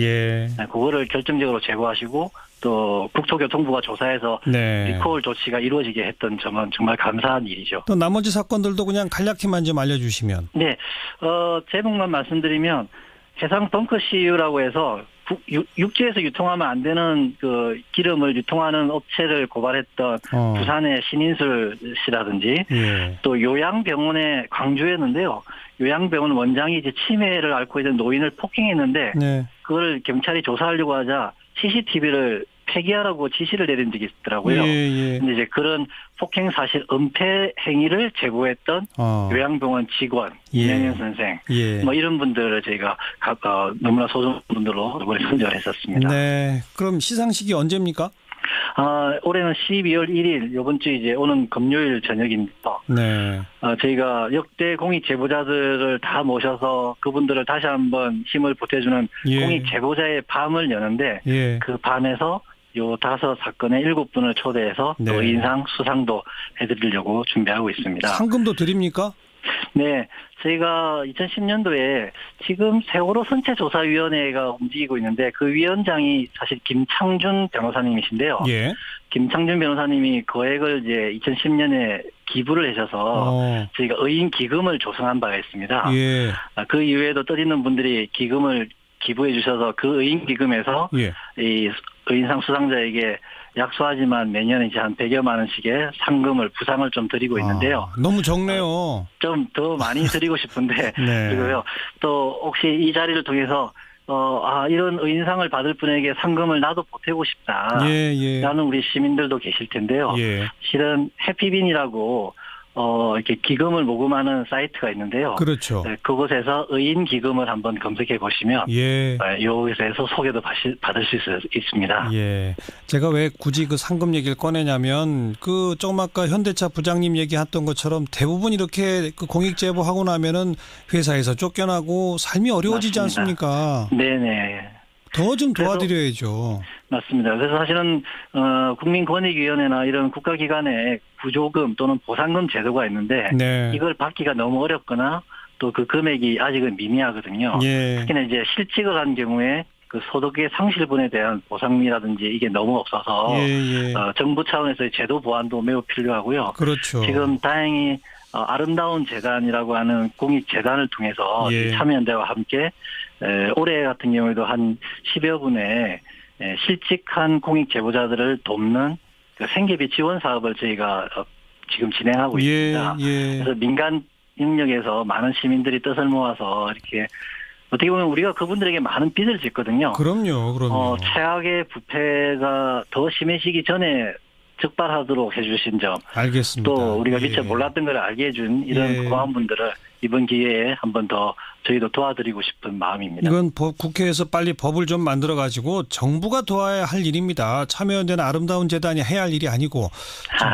그거를 결정적으로 제거하시고 또 국토교통부가 조사해서 리콜 조치가 이루어지게 했던 점은 정말 감사한 일이죠. 또 나머지 사건들도 그냥 간략히만 좀 알려주시면. 네, 제목만 말씀드리면 해상 벙커 CU라고 해서 육지에서 유통하면 안 되는 그 기름을 유통하는 업체를 고발했던 부산의 신인술 씨라든지 또 요양병원에 광주였는데요. 요양병원 원장이 이제 치매를 앓고 있는 노인을 폭행했는데 그걸 경찰이 조사하려고 하자 CCTV를 폐기하라고 지시를 내린 적이 있더라고요. 근데 이제 그런 폭행 사실 은폐 행위를 제보했던 요양병원 직원 이명현 선생 이런 분들을 저희가 너무나 소중한 분들로 이번에 선정을 했었습니다. 네. 그럼 시상식이 언제입니까? 올해는 12월 1일 이번 주 이제 오는 금요일 저녁입니다. 저희가 역대 공익 제보자들을 다 모셔서 그분들을 다시 한번 힘을 보태주는 공익 제보자의 밤을 여는데 그 밤에서 요 5사건의 7분을 초대해서 또 인상 수상도 해드리려고 준비하고 있습니다. 상금도 드립니까? 네. 저희가 2010년도에 지금 세월호 선체조사위원회가 움직이고 있는데 그 위원장이 사실 김창준 변호사님이신데요. 김창준 변호사님이 거액을 이제 2010년에 기부를 하셔서 저희가 의인 기금을 조성한 바가 있습니다. 그 이외에도 떠있는 분들이 기금을 기부해 주셔서 그 의인 기금에서 이 의인상 수상자에게 약소하지만 매년 이제 한 100여만 원씩의 상금을 부상을 좀 드리고 있는데요. 너무 적네요. 좀 더 많이 드리고 싶은데 그리고요. 또 혹시 이 자리를 통해서 이런 의인상을 받을 분에게 상금을 나도 보태고 싶다. 라는 우리 시민들도 계실 텐데요. 실은 해피빈이라고 이렇게 기금을 모금하는 사이트가 있는데요. 그렇죠. 그곳에서 의인 기금을 한번 검색해 보시면 여기서 소개도 받으실 수 있습니다. 제가 왜 굳이 그 상금 얘기를 꺼내냐면 그 조금 아까 현대차 부장님 얘기했던 것처럼 대부분 이렇게 그 공익 제보하고 나면은 회사에서 쫓겨나고 삶이 어려워지지 않습니까? 네네. 더 좀 도와드려야죠. 맞습니다. 그래서 사실은 국민권익위원회나 이런 국가기관에 구조금 또는 보상금 제도가 있는데 이걸 받기가 너무 어렵거나 또 그 금액이 아직은 미미하거든요. 특히나 이제 실직을 한 경우에 그 소득의 상실분에 대한 보상이라든지 이게 너무 없어서 정부 차원에서의 제도 보완도 매우 필요하고요. 그렇죠. 지금 다행히 아름다운 재단이라고 하는 공익재단을 통해서 참여연대와 함께 올해 같은 경우에도 한 10여 분의 실직한 공익 제보자들을 돕는 그 생계비 지원 사업을 저희가 지금 진행하고 있습니다. 그래서 민간 영역에서 많은 시민들이 뜻을 모아서 이렇게 어떻게 보면 우리가 그분들에게 많은 빚을 짓거든요. 그럼요. 최악의 부패가 더 심해지기 전에 적발하도록 해주신 점. 알겠습니다. 또 우리가 미처 몰랐던 걸 알게 해준 이런 고마운 분들을 이번 기회에 한 번 더 저희도 도와드리고 싶은 마음입니다. 이건 국회에서 빨리 법을 좀 만들어가지고 정부가 도와야 할 일입니다. 참여연대는 아름다운 재단이 해야 할 일이 아니고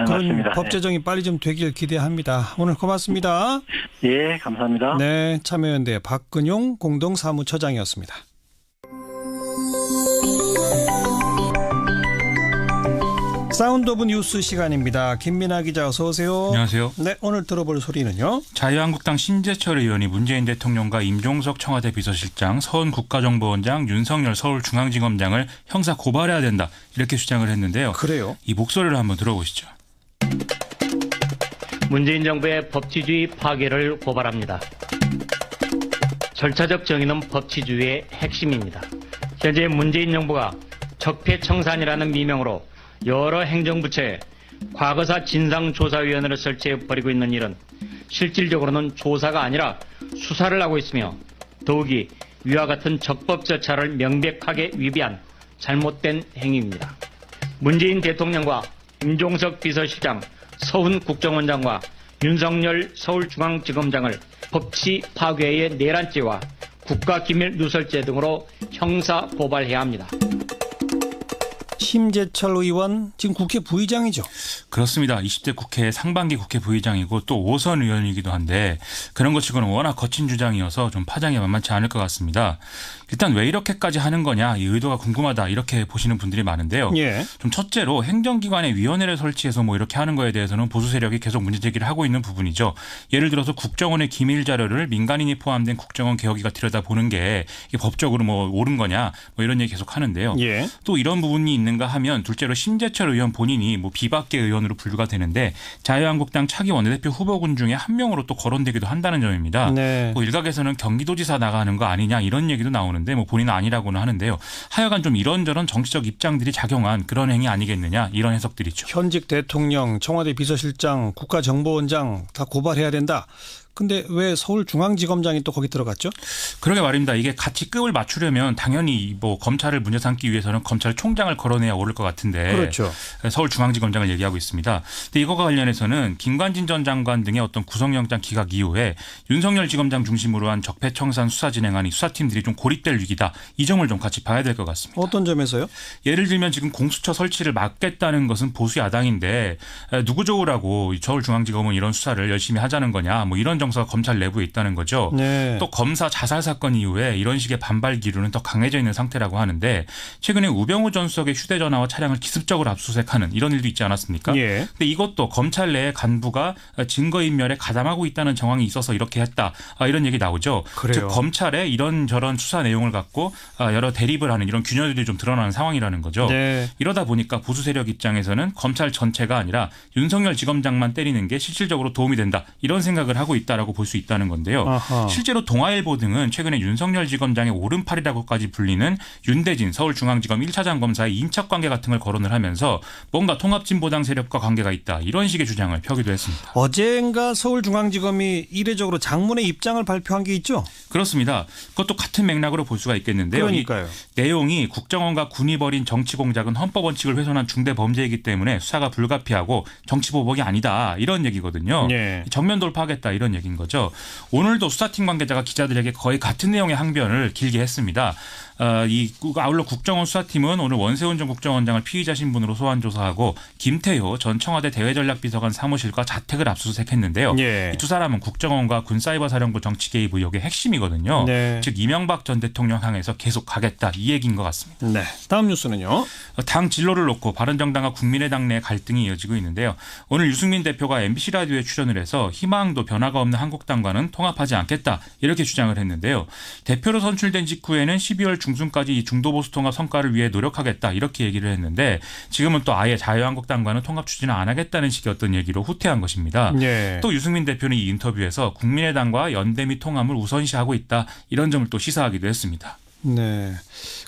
그런 맞습니다. 법 제정이 빨리 좀 되길 기대합니다. 오늘 고맙습니다. 예, 감사합니다. 네, 참여연대 박근용 공동사무처장이었습니다. 사운드 오브 뉴스 시간입니다. 김민아 기자 어서 오세요. 안녕하세요. 네, 오늘 들어볼 소리는요. 자유한국당 신재철 의원이 문재인 대통령과 임종석 청와대 비서실장, 서훈 국가정보원장, 윤석열 서울중앙지검장을 형사 고발해야 된다 이렇게 주장을 했는데요. 그래요? 이 목소리를 한번 들어보시죠. 문재인 정부의 법치주의 파괴를 고발합니다. 절차적 정의는 법치주의의 핵심입니다. 현재 문재인 정부가 적폐청산이라는 미명으로 여러 행정부처에 과거사 진상조사위원회를 설치해버리고 있는 일은 실질적으로는 조사가 아니라 수사를 하고 있으며 더욱이 위와 같은 적법 절차를 명백하게 위배한 잘못된 행위입니다. 문재인 대통령과 임종석 비서실장, 서훈 국정원장과 윤석열 서울중앙지검장을 법치 파괴의 내란죄와 국가기밀 누설죄 등으로 형사 고발해야 합니다. 심재철 의원 지금 국회 부의장이죠. 그렇습니다. 20대 국회 상반기 국회 부의장이고 또 5선 의원이기도 한데 그런 것 치고는 워낙 거친 주장이어서 좀 파장이 만만치 않을 것 같습니다. 일단 왜 이렇게까지 하는 거냐 이 의도가 궁금하다 이렇게 보시는 분들이 많은데요. 예. 좀 첫째로 행정기관에 위원회를 설치해서 뭐 이렇게 하는 거에 대해서는 보수 세력이 계속 문제 제기를 하고 있는 부분이죠. 예를 들어서 국정원의 기밀 자료를 민간인이 포함된 국정원 개혁위가 들여다보는 게 이게 법적으로 뭐 옳은 거냐 뭐 이런 얘기 계속 하는데요. 예. 또 이런 부분이 있는가 하면 둘째로 심재철 의원 본인이 뭐 비박계 의원으로 분류가 되는데 자유한국당 차기 원내대표 후보군 중에 한 명으로 또 거론되기도 한다는 점입니다. 네. 뭐 일각에서는 경기도지사 나가는 거 아니냐 이런 얘기도 나오는데 뭐 본인은 아니라고는 하는데요. 하여간 좀 이런저런 정치적 입장들이 작용한 그런 행위 아니겠느냐 이런 해석들이죠. 현직 대통령, 청와대 비서실장, 국가정보원장 다 고발해야 된다. 근데 왜 서울중앙지검장이 또 거기 들어갔죠? 그러게 말입니다. 이게 같이 급을 맞추려면 당연히 뭐 검찰을 문제 삼기 위해서는 검찰총장을 거론해야 옳을 것 같은데 그렇죠. 서울중앙지검장을 얘기하고 있습니다. 근데 이거와 관련해서는 김관진 전 장관 등의 어떤 구속영장 기각 이후에 윤석열 지검장 중심으로 한 적폐청산 수사 진행한 이 수사팀들이 좀 고립될 위기다. 이 점을 좀 같이 봐야 될 것 같습니다. 어떤 점에서요? 예를 들면 지금 공수처 설치를 막겠다는 것은 보수 야당인데 누구 좋으라고 서울중앙지검은 이런 수사를 열심히 하자는 거냐 뭐 이런 정서가 검찰 내부에 있다는 거죠. 네. 또 검사 자살 사건 이후에 이런 식의 반발 기류는 더 강해져 있는 상태라고 하는데 최근에 우병우 전 수석의 휴대전화와 차량을 기습적으로 압수수색하는 이런 일도 있지 않았습니까? 예. 근데 이것도 검찰 내 간부가 증거인멸에 가담하고 있다는 정황이 있어서 이렇게 했다. 이런 얘기 나오죠. 그래요. 즉 검찰의 이런저런 수사 내용을 갖고 여러 대립을 하는 이런 균열들이 좀 드러나는 상황이라는 거죠. 네. 이러다 보니까 보수 세력 입장에서는 검찰 전체가 아니라 윤석열 지검장만 때리는 게 실질적으로 도움이 된다. 이런 생각을 하고 있다라고 볼 수 있다는 건데요. 아하. 실제로 동아일보 등은 최근에 윤석열 지검장의 오른팔이라고까지 불리는 윤대진 서울중앙지검 1차장 검사의 인척관계 같은 걸 거론을 하면서 뭔가 통합진보당 세력과 관계가 있다. 이런 식의 주장을 펴기도 했습니다. 어젠가 서울중앙지검이 이례적으로 장문의 입장을 발표한 게 있죠? 그렇습니다. 그것도 같은 맥락으로 볼 수가 있겠는데요. 그러니까요. 이 내용이 국정원과 군이 벌인 정치 공작은 헌법 원칙을 훼손한 중대 범죄이기 때문에 수사가 불가피하고 정치 보복이 아니다. 이런 얘기거든요. 네. 정면 돌파하겠다 이런 얘기인 거죠. 오늘도 수사팀 관계자가 기자들에게 거의 같은 내용의 항변을 길게 했습니다. 아울러 국정원 수사팀은 오늘 원세훈 전 국정원장을 피의자 신분으로 소환 조사하고 김태효 전 청와대 대외전략비서관 사무실과 자택을 압수수색했는데요. 예. 이 두 사람은 국정원과 군사이버사령부 정치 개입 의혹의 핵심이거든요. 네. 즉 이명박 전 대통령 향해서 계속 가겠다 이 얘기인 것 같습니다. 네. 다음 뉴스는요. 당 진로를 놓고 바른정당과 국민의당 내 갈등이 이어지고 있는데요. 오늘 유승민 대표가 MBC 라디오에 출연을 해서 희망도 변화가 없는 한국당과는 통합하지 않겠다 이렇게 주장을 했는데요. 대표로 선출된 직후에는 12월 중순까지 이 중도보수 통합 성과를 위해 노력하겠다 이렇게 얘기를 했는데 지금은 또 아예 자유한국당과는 통합 추진을 안 하겠다는 식의 어떤 얘기로 후퇴한 것입니다. 네. 또 유승민 대표는 이 인터뷰에서 국민의당과 연대 및 통합을 우선시하고 있다 이런 점을 또 시사하기도 했습니다. 네.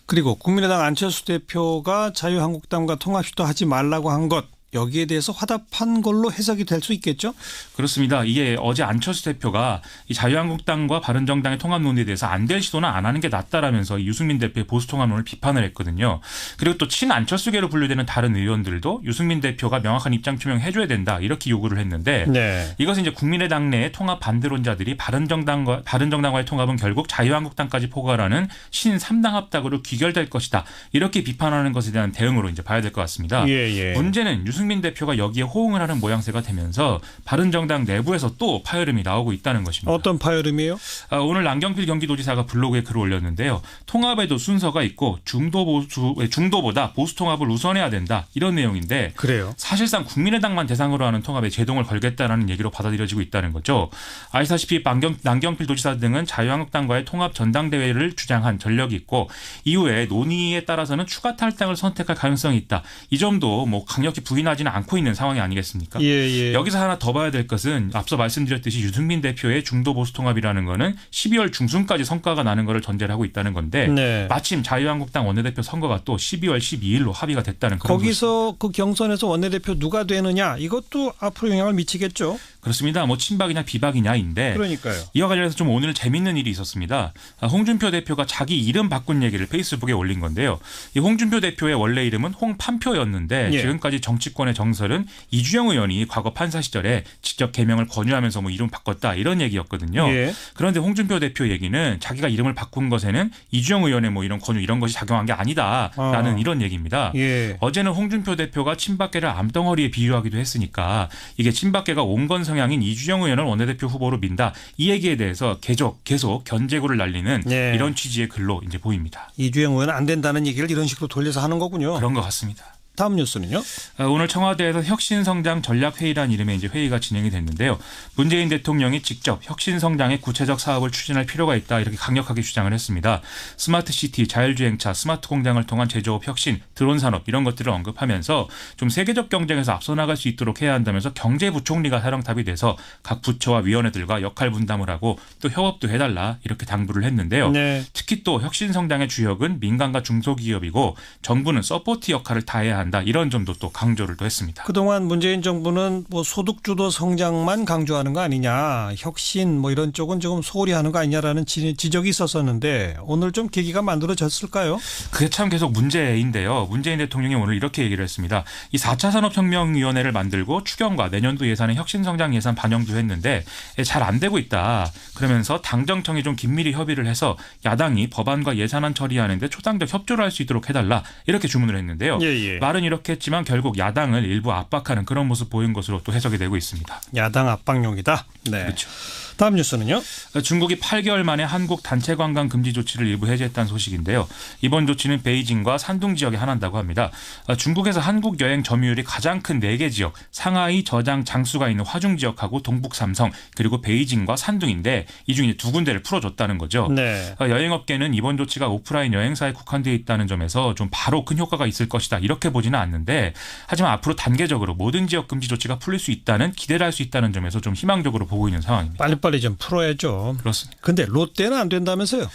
그리고 국민의당 안철수 대표가 자유한국당과 통합 시도하지 말라고 한 것 여기에 대해서 화답한 걸로 해석이 될 수 있겠죠? 그렇습니다. 이게 어제 안철수 대표가 이 자유한국당과 바른정당의 통합 논의에 대해서 안 될 시도는 안 하는 게 낫다라면서 유승민 대표의 보수 통합론을 비판을 했거든요. 그리고 또 친안철수계로 분류되는 다른 의원들도 유승민 대표가 명확한 입장 표명해줘야 된다 이렇게 요구를 했는데 네. 이것은 이제 국민의당 내의 통합 반대론자들이 바른정당과의 통합은 결국 자유한국당까지 포괄하는 신3당 합당으로 귀결될 것이다 이렇게 비판하는 것에 대한 대응으로 이제 봐야 될 것 같습니다. 예. 문제는 유승민 대표가 여기에 호응을 하는 모양새가 되면서 바른정당 내부에서 또 파열음이 나오고 있다는 것입니다. 어떤 파열음이에요? 오늘 남경필 경기도지사가 블로그에 글을 올렸는데요. 통합에도 순서가 있고 중도보다 보수 통합을 우선해야 된다 이런 내용인데 그래요? 사실상 국민의당만 대상으로 하는 통합에 제동을 걸겠다라는 얘기로 받아들여지고 있다는 거죠. 아시다시피 남경필 도지사 등은 자유한국당과의 통합 전당대회를 주장한 전력이 있고 이후에 논의에 따라서는 추가 탈당을 선택할 가능성이 있다. 이 점도 뭐 강력히 부인하지는 않고 있는 상황이 아니겠습니까? 예. 여기서 하나 더 봐야 될 것은 앞서 말씀드렸듯이 유승민 대표의 중도 보수 통합이라는 거는 12월 중순까지 성과가 나는 것을 전제를 하고 있다는 건데 네. 마침 자유한국당 원내대표 선거가 또 12월 12일로 합의가 됐다는 그런 거기서 그 경선에서 원내대표 누가 되느냐 이것도 앞으로 영향을 미치겠죠? 그렇습니다. 뭐 친박이냐 비박이냐인데 그러니까요. 이와 관련해서 좀 오늘 재밌는 일이 있었습니다. 홍준표 대표가 자기 이름 바꾼 얘기를 페이스북에 올린 건데요. 이 홍준표 대표의 원래 이름은 홍판표였는데 예. 지금까지 정치권의 정설은 이주영 의원이 과거 판사 시절에 직접 개명을 권유하면서 뭐 이름 바꿨다 이런 얘기였거든요. 예. 그런데 홍준표 대표 얘기는 자기가 이름을 바꾼 것에는 이주영 의원의 뭐 이런 권유 이런 것이 작용한 게 아니다라는 이런 얘기입니다. 예. 어제는 홍준표 대표가 친박계를 암덩어리에 비유하기도 했으니까 이게 친박계가 온건 성향인 이주영 의원을 원내대표 후보로 민다. 이 얘기에 대해서 계속 견제구를 날리는 네. 이런 취지의 글로 이제 보입니다. 이주영 의원은 안 된다는 얘기를 이런 식으로 돌려서 하는 거군요. 그런 것 같습니다. 다음 뉴스는요? 오늘 청와대에서 혁신성장 전략회의라는 이름의 이제 회의가 진행이 됐는데요. 문재인 대통령이 직접 혁신성장의 구체적 사업을 추진할 필요가 있다 이렇게 강력하게 주장을 했습니다. 스마트시티, 자율주행차, 스마트 공장을 통한 제조업 혁신, 드론 산업 이런 것들을 언급하면서 좀 세계적 경쟁에서 앞서 나갈 수 있도록 해야 한다면서 경제부총리가 사령탑이 돼서 각 부처와 위원회들과 역할 분담을 하고 또 협업도 해달라 이렇게 당부를 했는데요. 네. 특히 또 혁신성장의 주역은 민간과 중소기업이고 정부는 서포트 역할을 다해야 한다. 이런 점도 또 강조를 또 했습니다. 그동안 문재인 정부는 뭐 소득주도 성장만 강조하는 거 아니냐. 혁신 뭐 이런 쪽은 조금 소홀히 하는 거 아니냐라는 지적이 있었었는데 오늘 좀 계기가 만들어졌을까요? 그게 참 계속 문제인데요. 문재인 대통령이 오늘 이렇게 얘기를 했습니다. 이 4차 산업혁명위원회를 만들고 추경과 내년도 예산에 혁신성장 예산 반영도 했는데 잘 안 되고 있다. 그러면서 당정청이 좀 긴밀히 협의를 해서 야당이 법안과 예산안 처리하는데 초당적 협조를 할 수 있도록 해달라. 이렇게 주문을 했는데요. 예. 말은 이렇게 했지만 결국 야당을 일부 압박하는 그런 모습 보인 것으로 또 해석이 되고 있습니다. 야당 압박용이다. 네. 그렇죠. 다음 뉴스는요? 중국이 8개월 만에 한국 단체 관광 금지 조치를 일부 해제했다는 소식인데요. 이번 조치는 베이징과 산둥 지역에 한한다고 합니다. 중국에서 한국 여행 점유율이 가장 큰 4개 지역, 상하이, 저장, 장수가 있는 화중 지역하고 동북 삼성 그리고 베이징과 산둥인데 이 중에 2군데를 풀어줬다는 거죠. 네. 여행업계는 이번 조치가 오프라인 여행사에 국한되어 있다는 점에서 좀 바로 큰 효과가 있을 것이다 이렇게 보지는 않는데 하지만 앞으로 단계적으로 모든 지역 금지 조치가 풀릴 수 있다는 기대를 할 수 있다는 점에서 좀 희망적으로 보고 있는 상황입니다. 빨리 좀 풀어야죠. 그렇습니다. 근데 롯데는 안 된다면서요?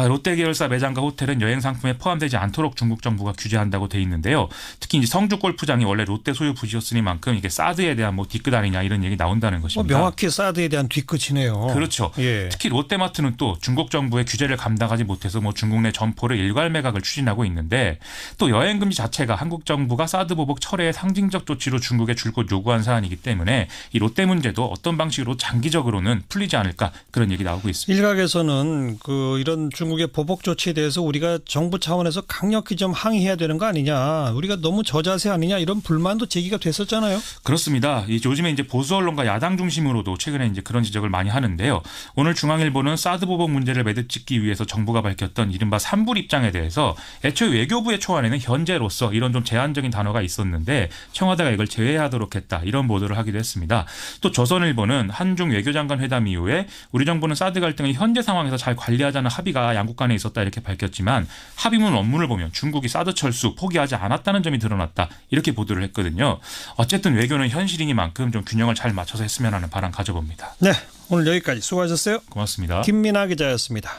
롯데 계열사 매장과 호텔은 여행 상품에 포함되지 않도록 중국 정부가 규제한다고 돼 있는데요. 특히 이제 성주 골프장이 원래 롯데 소유 부지였으니만큼 이게 사드에 대한 뭐 뒤끝 아니냐 이런 얘기 나온다는 것입니다. 명확히 사드에 대한 뒤끝이네요. 그렇죠. 예. 특히 롯데마트는 또 중국 정부의 규제를 감당하지 못해서 뭐 중국 내 점포를 일괄 매각을 추진하고 있는데 또 여행 금지 자체가 한국 정부가 사드 보복 철회의 상징적 조치로 중국에 줄곧 요구한 사안이기 때문에 이 롯데 문제도 어떤 방식으로 장기적으로는 풀리지 않을까 그런 얘기 나오고 있습니다. 일각에서는 이런 중국의 보복 조치에 대해서 우리가 정부 차원에서 강력히 좀 항의해야 되는 거 아니냐. 우리가 너무 저자세 아니냐 이런 불만도 제기가 됐었잖아요. 그렇습니다. 요즘에 이제 보수 언론과 야당 중심으로도 최근에 이제 그런 지적을 많이 하는데요. 오늘 중앙일보는 사드 보복 문제를 매듭짓기 위해서 정부가 밝혔던 이른바 산불 입장에 대해서 애초에 외교부의 초안에는 현재로서 이런 좀 제한적인 단어가 있었는데 청와대가 이걸 제외하도록 했다. 이런 보도를 하기도 했습니다. 또 조선일보는 한중 외교장관 회담 이후에 우리 정부는 사드 갈등을 현재 상황에서 잘 관리하자는 합의가 양국 간에 있었다 이렇게 밝혔지만 합의문 원문을 보면 중국이 사드 철수 포기하지 않았다는 점이 드러났다 이렇게 보도를 했거든요. 어쨌든 외교는 현실이니만큼 좀 균형을 잘 맞춰서 했으면 하는 바람 가져봅니다. 네, 오늘 여기까지 수고하셨어요. 고맙습니다. 김민아 기자였습니다.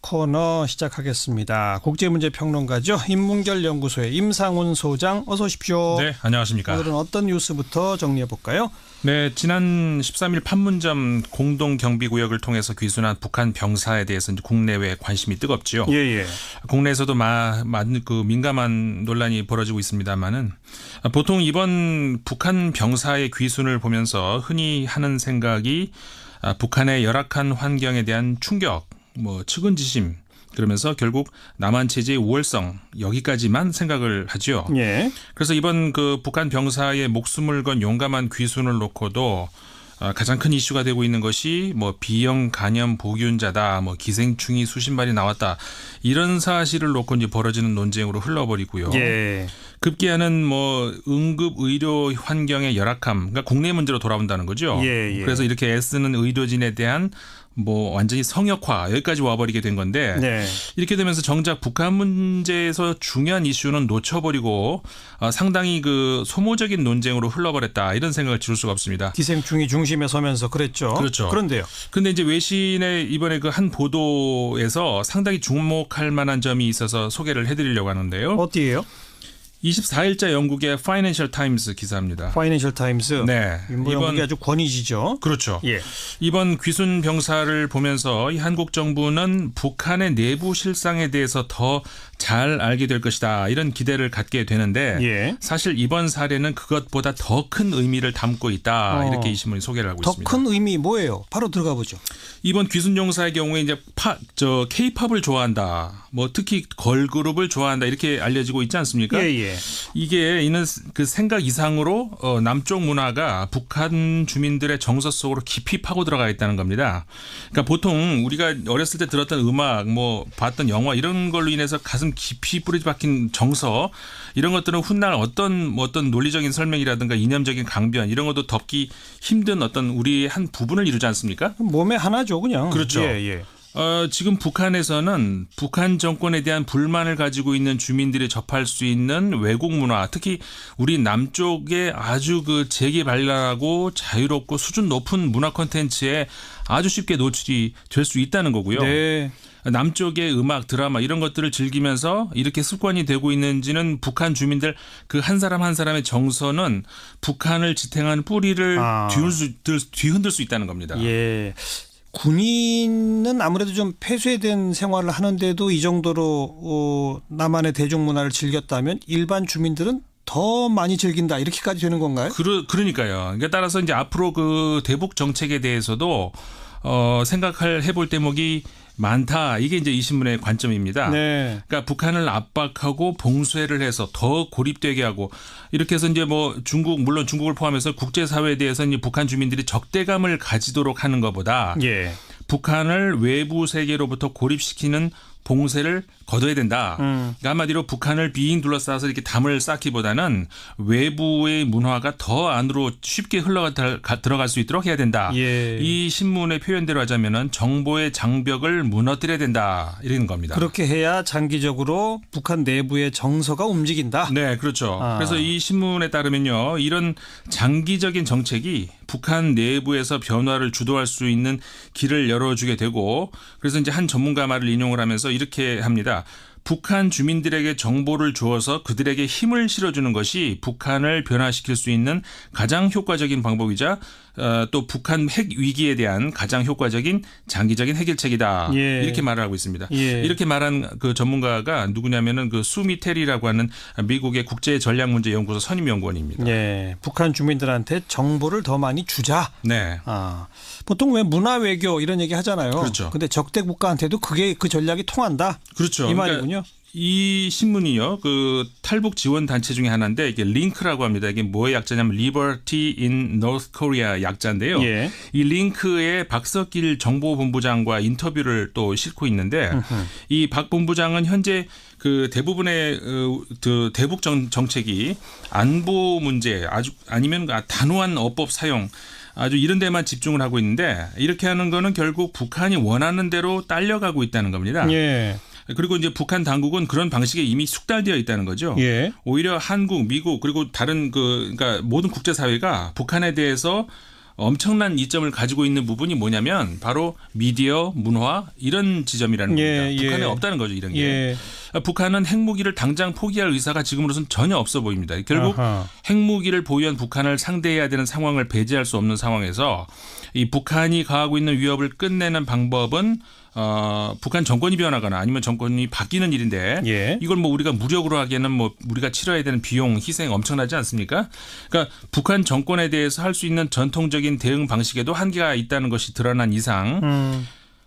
코너 시작하겠습니다. 국제문제평론가죠. 인문결 연구소의 임상훈 소장 어서 오십시오. 네, 안녕하십니까. 오늘은 어떤 뉴스부터 정리해 볼까요? 네, 지난 13일 판문점 공동경비구역을 통해서 귀순한 북한 병사에 대해서 이제 국내외 관심이 뜨겁지요. 예. 국내에서도 민감한 논란이 벌어지고 있습니다만은 보통 이번 북한 병사의 귀순을 보면서 흔히 하는 생각이 북한의 열악한 환경에 대한 충격, 측은지심, 그러면서 결국 남한 체제의 우월성 여기까지만 생각을 하죠. 예. 그래서 이번 그 북한 병사의 목숨을 건 용감한 귀순을 놓고도 가장 큰 이슈가 되고 있는 것이 B형 간염 보균자다, 기생충이 수십 마리 나왔다 이런 사실을 놓고 이제 벌어지는 논쟁으로 흘러버리고요. 예. 급기야는 응급 의료 환경의 열악함, 그러니까 국내 문제로 돌아온다는 거죠. 예. 그래서 이렇게 애쓰는 의료진에 대한 완전히 성역화 여기까지 와버리게 된 건데 네. 이렇게 되면서 정작 북한 문제에서 중요한 이슈는 놓쳐버리고 상당히 그 소모적인 논쟁으로 흘러버렸다 이런 생각을 지울 수가 없습니다. 기생충이 중심에 서면서 그랬죠. 그렇죠. 그런데요. 그런데 이제 외신의 이번에 그 한 보도에서 상당히 주목할 만한 점이 있어서 소개를 해드리려고 하는데요. 어디예요? 24일자 영국의 파이낸셜 타임스 기사입니다. 파이낸셜 타임스. 네. 영국이 아주 권위지죠. 그렇죠. 예. 이번 귀순 병사를 보면서 이 한국 정부는 북한의 내부 실상에 대해서 더 잘 알게 될 것이다. 이런 기대를 갖게 되는데 예. 사실 이번 사례는 그것보다 더 큰 의미를 담고 있다. 이렇게 이 신문이 소개를 하고 있습니다. 더 큰 의미 뭐예요? 바로 들어가 보죠. 이번 귀순 용사의 경우에 이제 K-팝을 좋아한다. 특히 걸그룹을 좋아한다. 이렇게 알려지고 있지 않습니까? 예. 이게 이는 그 생각 이상으로 남쪽 문화가 북한 주민들의 정서 속으로 깊이 파고 들어가 있다는 겁니다. 그러니까 보통 우리가 어렸을 때 들었던 음악, 봤던 영화 이런 걸로 인해서 가슴 깊이 뿌리 박힌 정서 이런 것들은 훗날 어떤 논리적인 설명이라든가 이념적인 강변 이런 것도 덮기 힘든 어떤 우리의 한 부분을 이루지 않습니까? 몸의 하나죠, 그냥. 그렇죠. 예. 지금 북한에서는 북한 정권에 대한 불만을 가지고 있는 주민들이 접할 수 있는 외국 문화, 특히 우리 남쪽에 아주 그 재개발랄하고 자유롭고 수준 높은 문화 콘텐츠에 아주 쉽게 노출이 될 수 있다는 거고요. 네. 남쪽의 음악, 드라마 이런 것들을 즐기면서 이렇게 습관이 되고 있는지는 북한 주민들 그 한 사람 한 사람의 정서는 북한을 지탱하는 뿌리를 뒤흔들 수 있다는 겁니다. 예. 군인은 아무래도 좀 폐쇄된 생활을 하는데도 이 정도로 남한의 대중문화를 즐겼다면 일반 주민들은 더 많이 즐긴다 이렇게까지 되는 건가요? 그러니까요. 그러니까 따라서 이제 앞으로 그 대북 정책에 대해서도 해볼 대목이 많다. 이게 이제 이 신문의 관점입니다. 네. 그러니까 북한을 압박하고 봉쇄를 해서 더 고립되게 하고 이렇게 해서 이제 물론 중국을 포함해서 국제사회에 대해서 이제 북한 주민들이 적대감을 가지도록 하는 것보다 예. 북한을 외부 세계로부터 고립시키는 봉쇄를 거둬야 된다. 그러니까 한마디로 북한을 빙 둘러싸서 이렇게 담을 쌓기보다는 외부의 문화가 더 안으로 쉽게 들어갈 수 있도록 해야 된다. 예. 이 신문의 표현대로 하자면은 정보의 장벽을 무너뜨려야 된다. 이런 겁니다. 그렇게 해야 장기적으로 북한 내부의 정서가 움직인다. 네, 그렇죠. 그래서 이 신문에 따르면요, 이런 장기적인 정책이 북한 내부에서 변화를 주도할 수 있는 길을 열어주게 되고, 그래서 이제 한 전문가 말을 인용을 하면서 이렇게 합니다. 북한 주민들에게 정보를 주어서 그들에게 힘을 실어주는 것이 북한을 변화시킬 수 있는 가장 효과적인 방법이자 또 북한 핵 위기에 대한 가장 효과적인 장기적인 해결책이다. 예. 이렇게 말을 하고 있습니다. 예. 이렇게 말한 그 전문가가 누구냐면은 그 수미테리라고 하는 미국의 국제전략문제연구소 선임연구원입니다. 예. 북한 주민들한테 정보를 더 많이 주자. 네. 보통 왜 문화 외교 이런 얘기 하잖아요. 그렇죠. 근데 적대 국가한테도 그 전략이 통한다. 그렇죠. 이 말이군요. 그러니까 이 신문이요, 그 탈북 지원 단체 중에 하나인데 이게 링크라고 합니다. 이게 뭐의 약자냐면 Liberty in North Korea 약자인데요. 예. 이 링크에 박석길 정보본부장과 인터뷰를 또 싣고 있는데 이 박 본부장은 현재 그 대부분의 그 대북 정책이 안보 문제 아니면 단호한 어법 사용 아주 이런 데만 집중을 하고 있는데 이렇게 하는 거는 결국 북한이 원하는 대로 딸려가고 있다는 겁니다. 예. 그리고 이제 북한 당국은 그런 방식에 이미 숙달되어 있다는 거죠. 예. 오히려 한국, 미국 그리고 다른 그러니까 모든 국제사회가 북한에 대해서 엄청난 이점을 가지고 있는 부분이 뭐냐면 바로 미디어, 문화 이런 지점이라는 겁니다. 북한에 없다는 거죠. 이런 게. 북한은 핵무기를 당장 포기할 의사가 지금으로선 전혀 없어 보입니다. 결국 핵무기를 보유한 북한을 상대해야 되는 상황을 배제할 수 없는 상황에서 이 북한이 가하고 있는 위협을 끝내는 방법은 북한 정권이 변하거나 아니면 정권이 바뀌는 일인데 이걸 뭐 우리가 무력으로 하기에는 뭐 우리가 치러야 되는 비용, 희생 엄청나지 않습니까? 그러니까 북한 정권에 대해서 할 수 있는 전통적인 대응 방식에도 한계가 있다는 것이 드러난 이상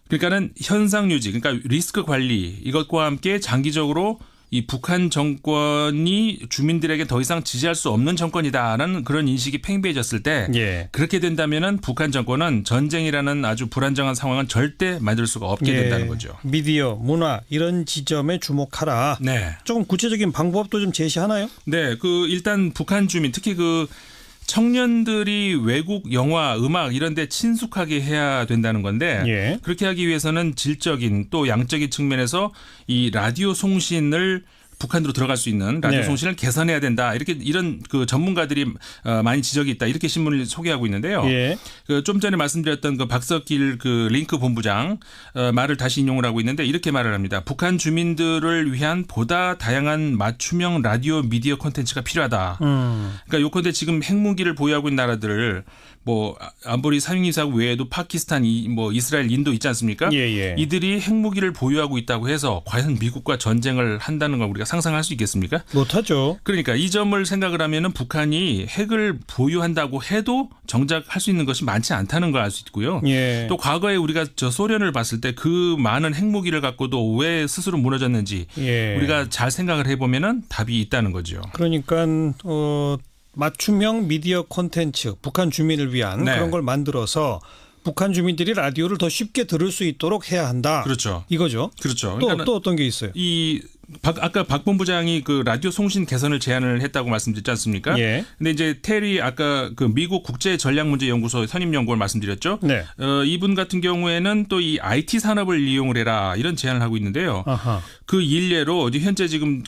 그러니까는 현상 유지, 그러니까 리스크 관리 이것과 함께 장기적으로 이 북한 정권이 주민들에게 더 이상 지지할 수 없는 정권이다라는 그런 인식이 팽배해졌을 때 그렇게 된다면은 북한 정권은 전쟁이라는 아주 불안정한 상황은 절대 만들 수가 없게 된다는 거죠. 미디어, 문화 이런 지점에 주목하라. 조금 구체적인 방법도 좀 제시하나요? 네, 일단 북한 주민 특히 청년들이 외국 영화, 음악 이런 데 친숙하게 해야 된다는 건데 그렇게 하기 위해서는 질적인 또 양적인 측면에서 이 라디오 송신을 북한으로 들어갈 수 있는 라디오 송신을 개선해야 된다. 이런 전문가들이 많이 지적이 있다. 이렇게 신문을 소개하고 있는데요. 좀 전에 말씀드렸던 박석길 링크 본부장 말을 다시 인용을 하고 있는데 이렇게 말을 합니다. 북한 주민들을 위한 보다 다양한 맞춤형 라디오 미디어 콘텐츠가 필요하다. 그러니까 요컨대 지금 핵무기를 보유하고 있는 나라들을 뭐 안보리 상임이사국 외에도 파키스탄, 뭐 이스라엘, 인도 있지 않습니까? 이들이 핵무기를 보유하고 있다고 해서 과연 미국과 전쟁을 한다는 걸 우리가 상상할 수 있겠습니까? 못하죠. 그러니까 이 점을 생각을 하면은 북한이 핵을 보유한다고 해도 정작 할 수 있는 것이 많지 않다는 걸 알 수 있고요. 또 과거에 우리가 소련을 봤을 때 그 많은 핵무기를 갖고도 왜 스스로 무너졌는지 우리가 잘 생각을 해보면은 답이 있다는 거죠. 그러니까 맞춤형 미디어 콘텐츠 북한 주민을 위한 그런 걸 만들어서 북한 주민들이 라디오를 더 쉽게 들을 수 있도록 해야 한다. 그렇죠. 이거죠. 그렇죠. 또 어떤 게 있어요? 아까 박 본부장이 라디오 송신 개선을 제안을 했다고 말씀드렸지 않습니까? 근데 이제 테리 아까 미국 국제전략문제연구소 선임연구원 말씀드렸죠. 이분 같은 경우에는 또 이 IT 산업을 이용을 해라 이런 제안을 하고 있는데요. 그 일례로 현재 지금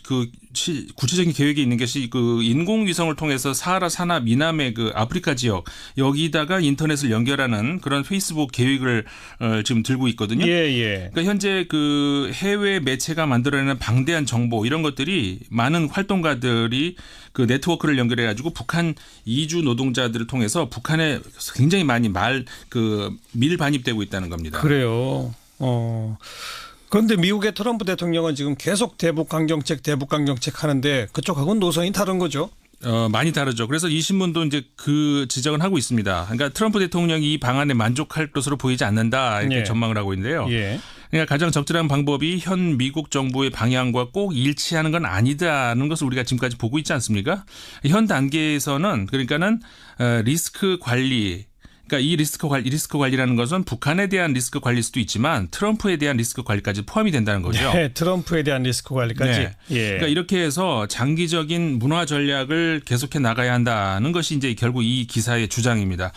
구체적인 계획이 있는 것이 인공위성을 통해서 사하라 산하 미남의 아프리카 지역 여기다가 인터넷을 연결하는 그런 페이스북 계획을 지금 들고 있거든요. 그러니까 현재 해외 매체가 만들어내는 방대한 정보 이런 것들이 많은 활동가들이 네트워크를 연결해 가지고 북한 이주 노동자들을 통해서 북한에 굉장히 많이 밀반입되고 있다는 겁니다. 그래요. 그런데 미국의 트럼프 대통령은 지금 계속 대북 강경책 하는데 그쪽하고는 노선이 다른 거죠? 많이 다르죠. 그래서 이 신문도 이제 지적은 하고 있습니다. 그러니까 트럼프 대통령이 이 방안에 만족할 것으로 보이지 않는다 이렇게 전망을 하고 있는데요. 그러니까 가장 적절한 방법이 현 미국 정부의 방향과 꼭 일치하는 건 아니다는 것을 우리가 지금까지 보고 있지 않습니까? 현 단계에서는 그러니까는 리스크 관리. 그러니까 이 리스크 관리라는 것은 북한에 대한 리스크 관리일 수도 있지만 트럼프에 대한 리스크 관리까지 포함이 된다는 거죠. 트럼프에 대한 리스크 관리까지. 그러니까 이렇게 해서 장기적인 문화 전략을 계속해 나가야 한다는 것이 이제 결국 이 기사의 주장입니다.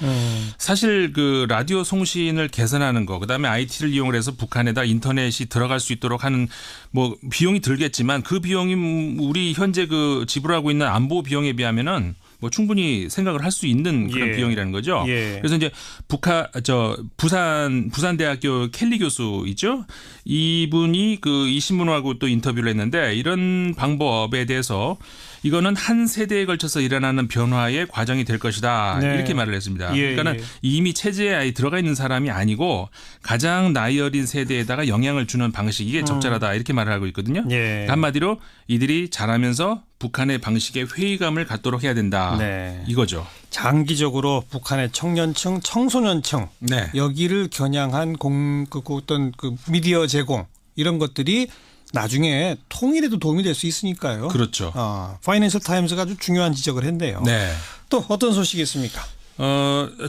사실 라디오 송신을 개선하는 거, 그다음에 IT를 이용을 해서 북한에다 인터넷이 들어갈 수 있도록 하는 뭐 비용이 들겠지만 그 비용이 우리 현재 지불하고 있는 안보 비용에 비하면은 뭐 충분히 생각을 할 수 있는 그런 비용이라는 거죠. 그래서 이제 부산대학교 켈리 교수 있죠. 이분이 이 신문하고 또 인터뷰를 했는데 이런 방법에 대해서 이거는 한 세대에 걸쳐서 일어나는 변화의 과정이 될 것이다. 이렇게 말을 했습니다. 그러니까는 이미 체제에 아예 들어가 있는 사람이 아니고 가장 나이 어린 세대에다가 영향을 주는 방식 이게 적절하다. 이렇게 말을 하고 있거든요. 한마디로 이들이 자라면서 북한의 방식에 회의감을 갖도록 해야 된다. 이거죠. 장기적으로 북한의 청년층, 청소년층 여기를 겨냥한 어떤 미디어 제공 이런 것들이 나중에 통일에도 도움이 될 수 있으니까요. 그렇죠. 파이낸셜 타임스가 아주 중요한 지적을 했네요. 또 어떤 소식이 있습니까?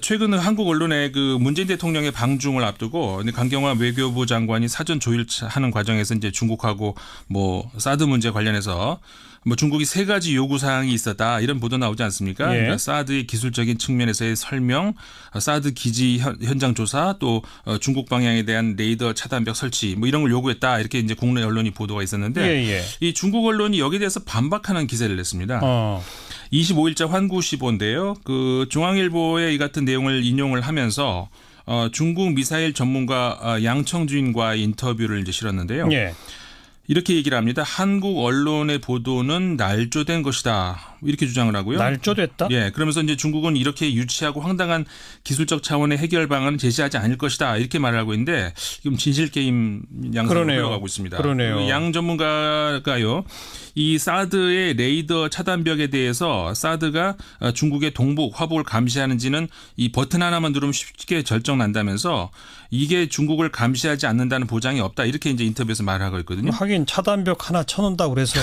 최근 한국 언론에 문재인 대통령의 방중을 앞두고 강경화 외교부 장관이 사전 조율하는 과정에서 이제 중국하고 뭐 사드 문제 관련해서 뭐 중국이 3가지 요구 사항이 있었다 이런 보도 나오지 않습니까? 그러니까 사드의 기술적인 측면에서의 설명, 사드 기지 현장 조사, 또 중국 방향에 대한 레이더 차단벽 설치 뭐 이런 걸 요구했다 이렇게 이제 국내 언론이 보도가 있었는데 이 중국 언론이 여기에 대해서 반박하는 기사를 냈습니다. 25일자 환구시보인데요. 그 중앙일보의 이 같은 내용을 인용을 하면서 중국 미사일 전문가 양청주인과 인터뷰를 이제 실었는데요. 예. 이렇게 얘기를 합니다. 한국 언론의 보도는 날조된 것이다. 이렇게 주장을 하고요. 날조됐다? 예. 그러면서 이제 중국은 이렇게 유치하고 황당한 기술적 차원의 해결 방안을 제시하지 않을 것이다. 이렇게 말을 하고 있는데 지금 진실 게임 양상으로 흘러가고 있습니다. 그러네요. 양 전문가가요. 이 사드의 레이더 차단벽에 대해서 사드가 중국의 동북 화북을 감시하는지는 이 버튼 하나만 누르면 쉽게 결정난다면서 이게 중국을 감시하지 않는다는 보장이 없다. 이렇게 이제 인터뷰에서 말을 하고 있거든요. 하긴 차단벽 하나 쳐놓는다고 그래서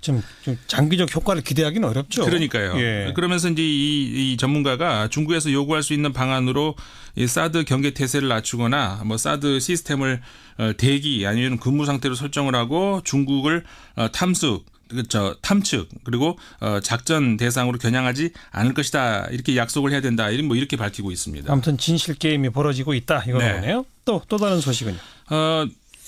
좀 장기적 효과를 기대하기는 어렵죠. 그러니까요. 예. 그러면서 이제 이 전문가가 중국에서 요구할 수 있는 방안으로 이 사드 경계 태세를 낮추거나 뭐 사드 시스템을 대기 아니면 근무 상태로 설정을 하고 중국을 탐측 그리고 작전 대상으로 겨냥하지 않을 것이다. 이렇게 약속을 해야 된다. 이렇게 밝히고 있습니다. 아무튼 진실 게임이 벌어지고 있다. 이거네요. 또 다른 소식은요.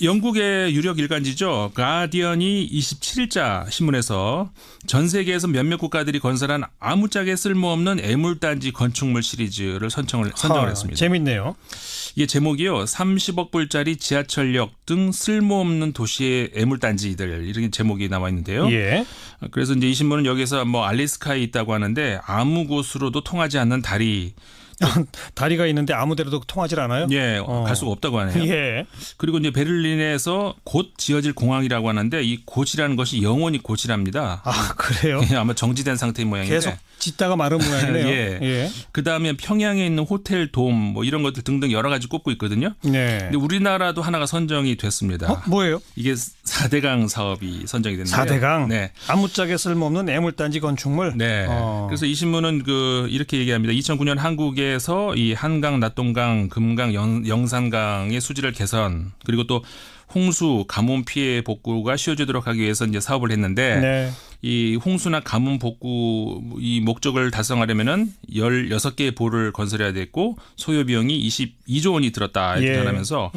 영국의 유력 일간지죠. 가디언이 27일자 신문에서 전 세계에서 몇몇 국가들이 건설한 아무짝에 쓸모없는 애물단지 건축물 시리즈를 선정을 했습니다. 재밌네요. 이게 제목이요. 30억 불짜리 지하철역 등 쓸모없는 도시의 애물단지들 이렇게 제목이 나와 있는데요. 예. 그래서 이제 이 신문은 여기서 뭐 알래스카에 있다고 하는데 아무 곳으로도 통하지 않는 다리가 있는데 아무 데로도 통하질 않아요? 예, 갈 수가 없다고 하네요. 예. 그리고 이제 베를린에서 곧 지어질 공항이라고 하는데 이 곧이라는 것이 영원히 곧이랍니다. 아, 그래요? 예, 아마 정지된 상태인 모양인데. 계속 짓다가 마른 모양이네요. 예. 예. 그다음에 평양에 있는 호텔 돔 뭐 이런 것들 등등 여러 가지 꼽고 있거든요. 네. 근데 우리나라도 하나가 선정이 됐습니다. 뭐예요? 이게 4대강 사업이 선정이 됐는데요. 4대강? 네. 아무짝에 쓸모없는 애물단지 건축물? 네. 그래서 이 신문은 이렇게 얘기합니다. 2009년 한국에서 이 한강, 낙동강, 금강, 영산강의 수질을 개선 그리고 또 홍수, 가뭄 피해 복구가 쉬워지도록 하기 위해서 이제 사업을 했는데 네. 이 홍수나 가뭄 복구 이 목적을 달성하려면은 16개의 보를 건설해야 됐고 소요 비용이 22조 원이 들었다 이렇게 전하면서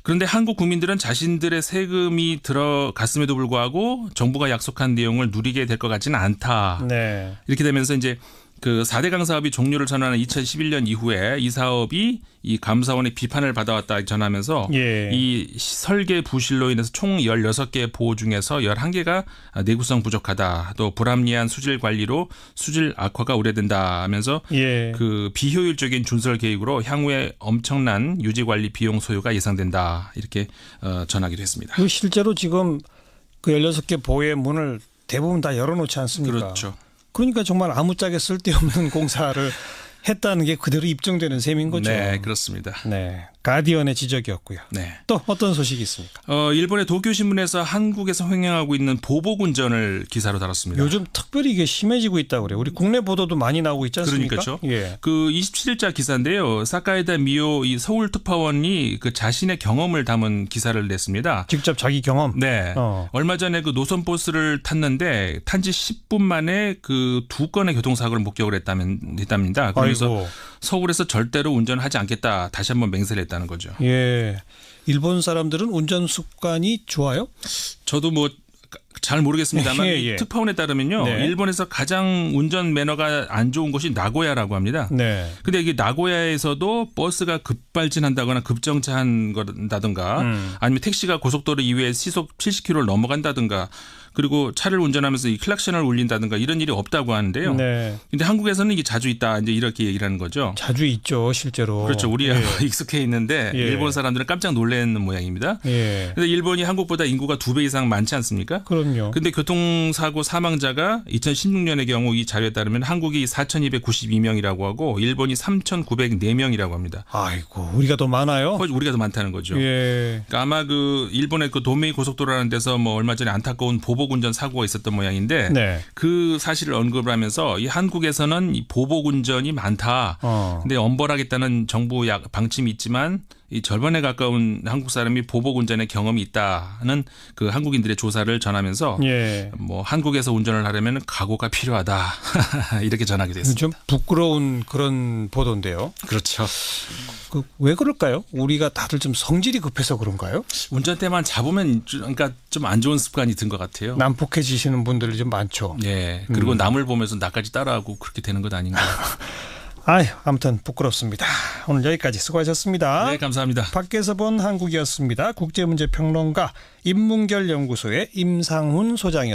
그런데 한국 국민들은 자신들의 세금이 들어갔음에도 불구하고 정부가 약속한 내용을 누리게 될 것 같지는 않다. 네. 이렇게 되면서 이제 그 4대강 사업이 종료를 전하는 2011년 이후에 이 사업이 이 감사원의 비판을 받아왔다 전하면서 이 설계 부실로 인해서 총 16개 보호 중에서 11개가 내구성 부족하다. 또 불합리한 수질 관리로 수질 악화가 우려된다 하면서 그 비효율적인 준설 계획으로 향후에 엄청난 유지 관리 비용 소요가 예상된다. 이렇게 전하기도 했습니다. 실제로 지금 그 16개 보호의 문을 대부분 다 열어놓지 않습니까? 그렇죠. 그러니까 정말 아무짝에 쓸데없는 공사를 했다는 게 그대로 입증되는 셈인 거죠. 네, 그렇습니다. 네, 가디언의 지적이었고요. 네. 또 어떤 소식이 있습니까? 일본의 도쿄신문에서 한국에서 횡행하고 있는 보복운전을 기사로 다뤘습니다. 요즘 특별히 이게 심해지고 있다고 그래요. 우리 국내 보도도 많이 나오고 있지 않습니까? 그러니까요. 예. 그 27일자 기사인데요. 사카에다 미오 이 서울 특파원이 그 자신의 경험을 담은 기사를 냈습니다. 직접 자기 경험? 네. 얼마 전에 그 노선버스를 탔는데 탄지 10분 만에 그 2건의 교통사고를 목격을 했답니다. 그래서 서울에서 절대로 운전하지 않겠다. 다시 한번 맹세를 했다는 거죠. 예. 일본 사람들은 운전 습관이 좋아요? 저도 뭐 잘 모르겠습니다만 특파원에 따르면요. 일본에서 가장 운전 매너가 안 좋은 곳이 나고야라고 합니다. 네. 근데 이게 나고야에서도 버스가 급발진한다거나 급정차한다든가 아니면 택시가 고속도로 이외에 시속 70km를 넘어간다든가 그리고 차를 운전하면서 이 클락션을 울린다든가 이런 일이 없다고 하는데요. 네. 근데 한국에서는 이게 자주 있다. 이제 이렇게 얘기를 하는 거죠. 자주 있죠, 실제로. 그렇죠. 우리야 익숙해 있는데 일본 사람들은 깜짝 놀라는 모양입니다. 그런데 일본이 한국보다 인구가 2배 이상 많지 않습니까? 그럼요. 근데 교통사고 사망자가 2016년의 경우 이 자료에 따르면 한국이 4,292명이라고 하고 일본이 3,904명이라고 합니다. 아이고, 우리가 더 많아요? 우리가 더 많다는 거죠. 그러니까 아마 그 일본의 그 도메이 고속도로라는 데서 뭐 얼마 전에 안타까운 보복운전 사고가 있었던 모양인데 그 사실을 언급을 하면서 이 한국에서는 이 보복운전이 많다. 근데 엄벌하겠다는 정부 방침이 있지만 이 절반에 가까운 한국 사람이 보복 운전의 경험이 있다는 그 한국인들의 조사를 전하면서 뭐 한국에서 운전을 하려면 각오가 필요하다 이렇게 전하게 됐습니다. 좀 부끄러운 그런 보도인데요. 그렇죠. 왜 그럴까요? 우리가 다들 좀 성질이 급해서 그런가요? 운전대만 잡으면 그러니까 좀 안 좋은 습관이 든 것 같아요. 난폭해지시는 분들이 좀 많죠. 네. 그리고 남을 보면서 나까지 따라하고 그렇게 되는 것 아닌가. 아무튼 부끄럽습니다. 오늘 여기까지 수고하셨습니다. 네, 감사합니다. 밖에서 본 한국이었습니다. 국제문제평론가 인문결 연구소의 임상훈 소장이었습니다.